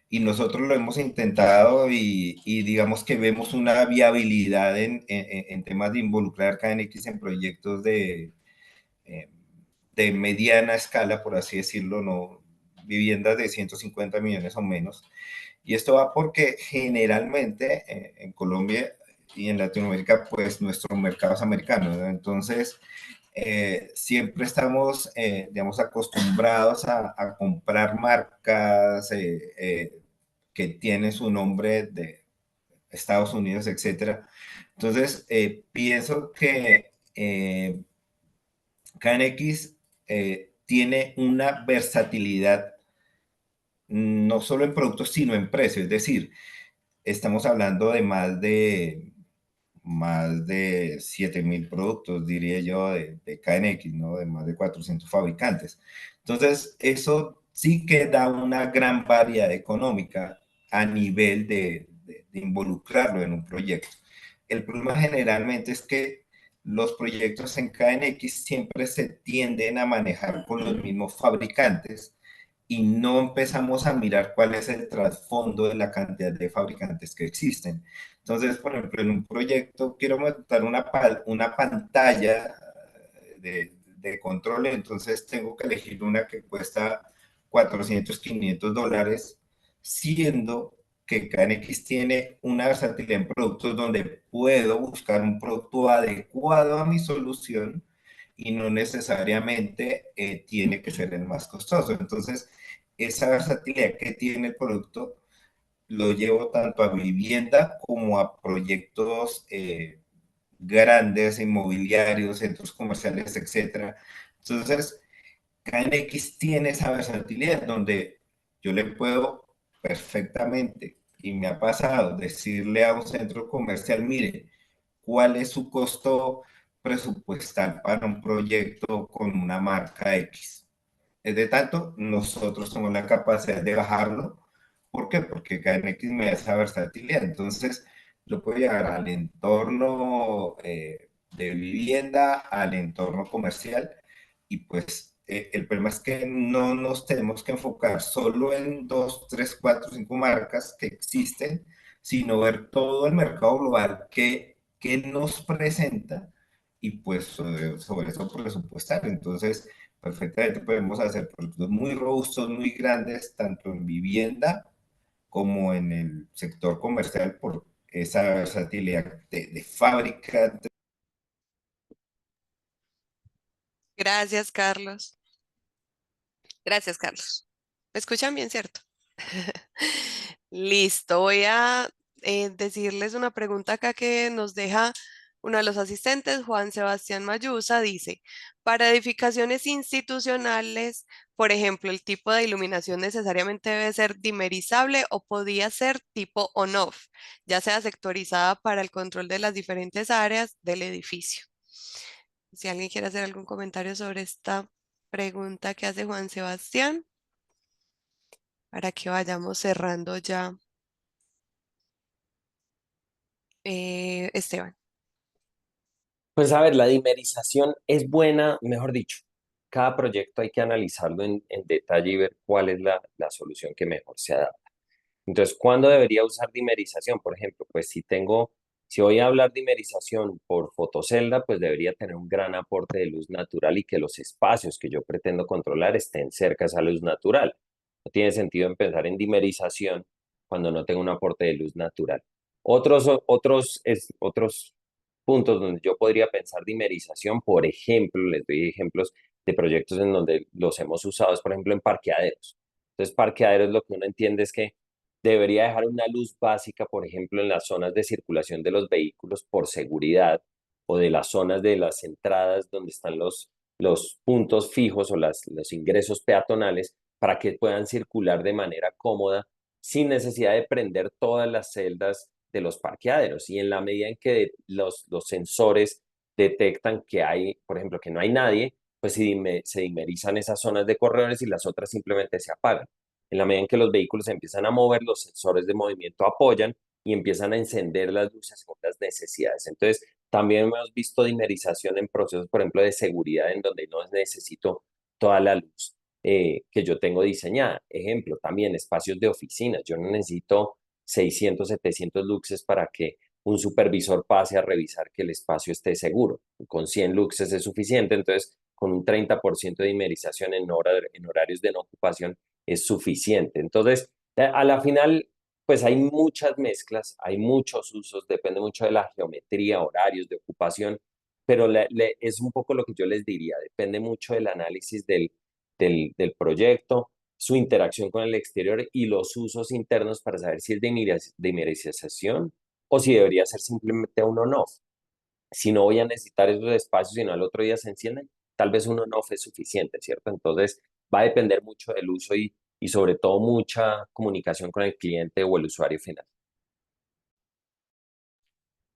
y nosotros lo hemos intentado y digamos que vemos una viabilidad en temas de involucrar KNX en proyectos eh, de mediana escala, por así decirlo, no viviendas de 150 millones o menos. Y esto va porque generalmente en Colombia y en Latinoamérica, pues nuestro mercado es americano, ¿no? Entonces, siempre estamos, digamos, acostumbrados a comprar marcas que tienen su nombre de Estados Unidos, etcétera. Entonces, pienso que KNX tiene una versatilidad no solo en productos, sino en precios. Es decir, estamos hablando de más de 7.000 productos, diría yo, de KNX, ¿no? De más de 400 fabricantes. Entonces, eso sí que da una gran variedad económica a nivel de involucrarlo en un proyecto. El problema generalmente es que los proyectos en KNX siempre se tienden a manejar con los mismos fabricantes y no empezamos a mirar cuál es el trasfondo de la cantidad de fabricantes que existen. Entonces, por ejemplo, en un proyecto quiero montar una pantalla de control, entonces tengo que elegir una que cuesta 400, 500 dólares, siendo que KNX tiene una versatilidad en productos donde puedo buscar un producto adecuado a mi solución y no necesariamente tiene que ser el más costoso. Entonces, esa versatilidad que tiene el producto lo llevo tanto a vivienda como a proyectos grandes inmobiliarios, centros comerciales, etcétera. Entonces, KNX tiene esa versatilidad donde yo le puedo perfectamente, y me ha pasado, decirle a un centro comercial, mire, ¿cuál es su costo presupuestal para un proyecto con una marca X? Es de tanto, nosotros tenemos la capacidad de bajarlo. ¿Por qué? Porque KNX me da esa versatilidad. Entonces, yo puedo llegar al entorno de vivienda, al entorno comercial, y pues el problema es que no nos tenemos que enfocar solo en dos, tres, cuatro, cinco marcas que existen, sino ver todo el mercado global que nos presenta y pues sobre eso presupuestar. Entonces, perfectamente podemos hacer productos muy robustos, muy grandes, tanto en vivienda como en el sector comercial por esa versatilidad de fábrica. Gracias, Carlos. Gracias, Carlos. ¿Me escuchan bien, cierto? Listo, voy a decirles una pregunta acá que nos deja uno de los asistentes, Juan Sebastián Mayusa, dice, para edificaciones institucionales, por ejemplo, el tipo de iluminación necesariamente debe ser dimerizable o podía ser tipo on-off, ya sea sectorizada para el control de las diferentes áreas del edificio. Si alguien quiere hacer algún comentario sobre esta pregunta que hace Juan Sebastián, para que vayamos cerrando ya. Esteban. Pues a ver, la dimerización es buena, mejor dicho, cada proyecto hay que analizarlo en detalle y ver cuál es la solución que mejor se adapta. Entonces, ¿cuándo debería usar dimerización? Por ejemplo, pues si voy a hablar dimerización por fotocelda, pues debería tener un gran aporte de luz natural y que los espacios que yo pretendo controlar estén cerca a esa luz natural. No tiene sentido empezar en dimerización cuando no tengo un aporte de luz natural. Otros puntos donde yo podría pensar dimerización, por ejemplo, les doy ejemplos de proyectos en donde los hemos usado, es por ejemplo en parqueaderos. Entonces, parqueaderos lo que uno entiende es que debería dejar una luz básica, por ejemplo, en las zonas de circulación de los vehículos por seguridad o de las zonas de las entradas donde están los puntos fijos o los ingresos peatonales para que puedan circular de manera cómoda sin necesidad de prender todas las celdas de los parqueaderos. Y en la medida en que los sensores detectan que hay, por ejemplo, que no hay nadie, pues se dimerizan esas zonas de corredores y las otras simplemente se apagan. En la medida en que los vehículos se empiezan a mover, los sensores de movimiento apoyan y empiezan a encender las luces según las necesidades. Entonces, también hemos visto dimerización en procesos, por ejemplo, de seguridad, en donde no necesito toda la luz que yo tengo diseñada. Ejemplo, también espacios de oficinas. Yo no necesito 600, 700 luxes para que un supervisor pase a revisar que el espacio esté seguro. Con 100 luxes es suficiente, entonces con un 30% de dimerización en horarios de no ocupación es suficiente. Entonces, a la final, pues hay muchas mezclas, hay muchos usos, depende mucho de la geometría, horarios de ocupación, pero es un poco lo que yo les diría, depende mucho del análisis del proyecto, su interacción con el exterior y los usos internos para saber si es dimerización o si debería ser simplemente un on-off. Si no voy a necesitar esos espacios y no al otro día se encienden, tal vez un on-off es suficiente, ¿cierto? Entonces va a depender mucho del uso y sobre todo mucha comunicación con el cliente o el usuario final.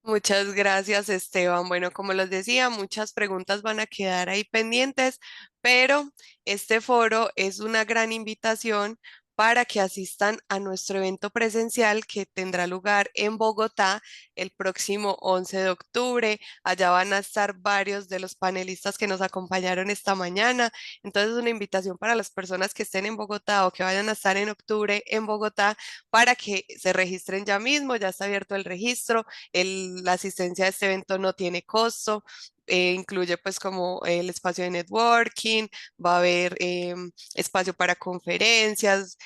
Muchas gracias, Esteban. Bueno, como les decía, muchas preguntas van a quedar ahí pendientes, pero este foro es una gran invitación para que asistan a nuestro evento presencial que tendrá lugar en Bogotá el próximo 11 de octubre. Allá van a estar varios de los panelistas que nos acompañaron esta mañana. Entonces, una invitación para las personas que estén en Bogotá o que vayan a estar en octubre en Bogotá para que se registren ya mismo. Ya está abierto el registro. La asistencia a este evento no tiene costo. Incluye pues como el espacio de networking, va a haber espacio para conferencias,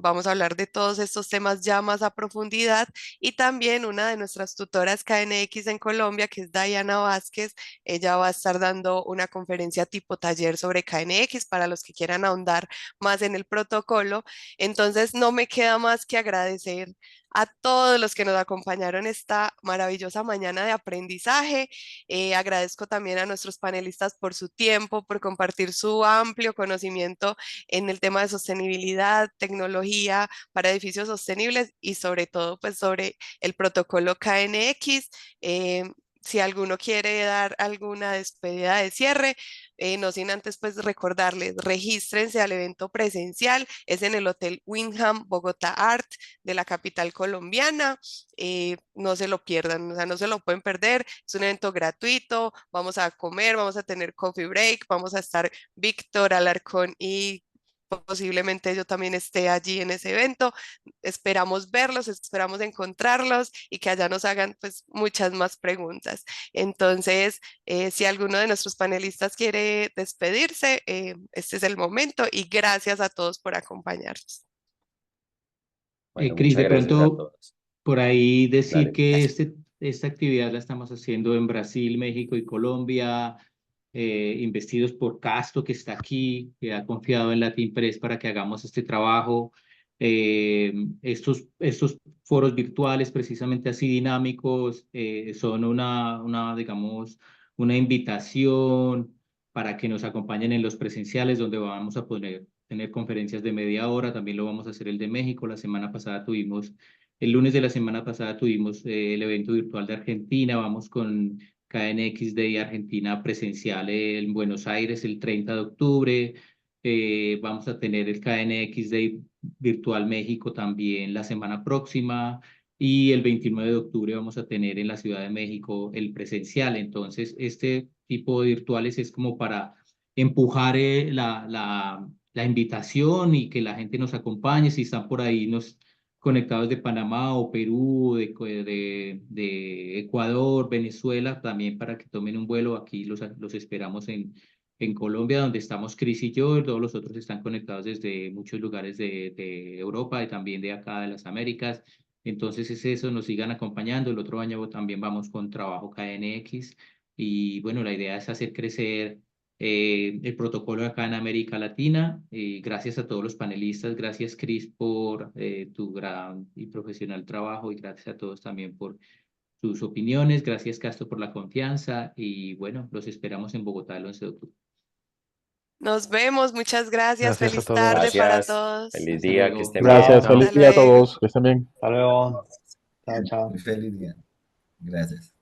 vamos a hablar de todos estos temas ya más a profundidad y también una de nuestras tutoras KNX en Colombia, que es Diana Vázquez, ella va a estar dando una conferencia tipo taller sobre KNX para los que quieran ahondar más en el protocolo. Entonces no me queda más que agradecer a todos los que nos acompañaron esta maravillosa mañana de aprendizaje. Agradezco también a nuestros panelistas por su tiempo, por compartir su amplio conocimiento en el tema de sostenibilidad, tecnología para edificios sostenibles y sobre todo pues sobre el protocolo KNX. Si alguno quiere dar alguna despedida de cierre, no sin antes pues recordarles, regístrense al evento presencial, es en el Hotel Wyndham Bogotá Art de la capital colombiana. No se lo pierdan, o sea, no se lo pueden perder, es un evento gratuito, vamos a comer, vamos a tener coffee break, vamos a estar Víctor Alarcón y posiblemente yo también esté allí en ese evento. Esperamos verlos, esperamos encontrarlos y que allá nos hagan pues muchas más preguntas. Entonces, si alguno de nuestros panelistas quiere despedirse, este es el momento y gracias a todos por acompañarnos. Bueno, Cris, muchas de gracias a pronto todos. por ahí decir Dale. que esta actividad la estamos haciendo en Brasil, México y Colombia, investidos por Casto, que está aquí, que ha confiado en Latinpress para que hagamos este trabajo. Estos foros virtuales, precisamente así dinámicos, son digamos, una invitación para que nos acompañen en los presenciales, donde vamos a poder tener conferencias de media hora. También lo vamos a hacer el de México. El lunes de la semana pasada tuvimos el evento virtual de Argentina. Vamos con KNX Day Argentina presencial en Buenos Aires el 30 de octubre. Vamos a tener el KNX Day virtual México también la semana próxima. Y el 29 de octubre vamos a tener en la Ciudad de México el presencial. Entonces, este tipo de virtuales es como para empujar la invitación y que la gente nos acompañe. Si están por ahí conectados de Panamá o Perú, de Ecuador, Venezuela, también para que tomen un vuelo. Aquí los esperamos en Colombia, donde estamos Cris y yo. Todos los otros están conectados desde muchos lugares de Europa y también de acá de las Américas. Entonces es eso, nos sigan acompañando. El otro año también vamos con trabajo KNX y bueno, la idea es hacer crecer el protocolo acá en América Latina. Gracias a todos los panelistas, gracias Cris por tu gran y profesional trabajo y gracias a todos también por sus opiniones. Gracias Castro por la confianza y bueno, los esperamos en Bogotá el 11 de octubre. Nos vemos, muchas gracias, Gracias a feliz todos. tarde para Gracias. todos. Feliz Hasta día, que luego. estén bien. Gracias, Chao. feliz Hasta día a luego. todos, que estén bien. Hasta luego. Chao, chao. Muy feliz día. Gracias.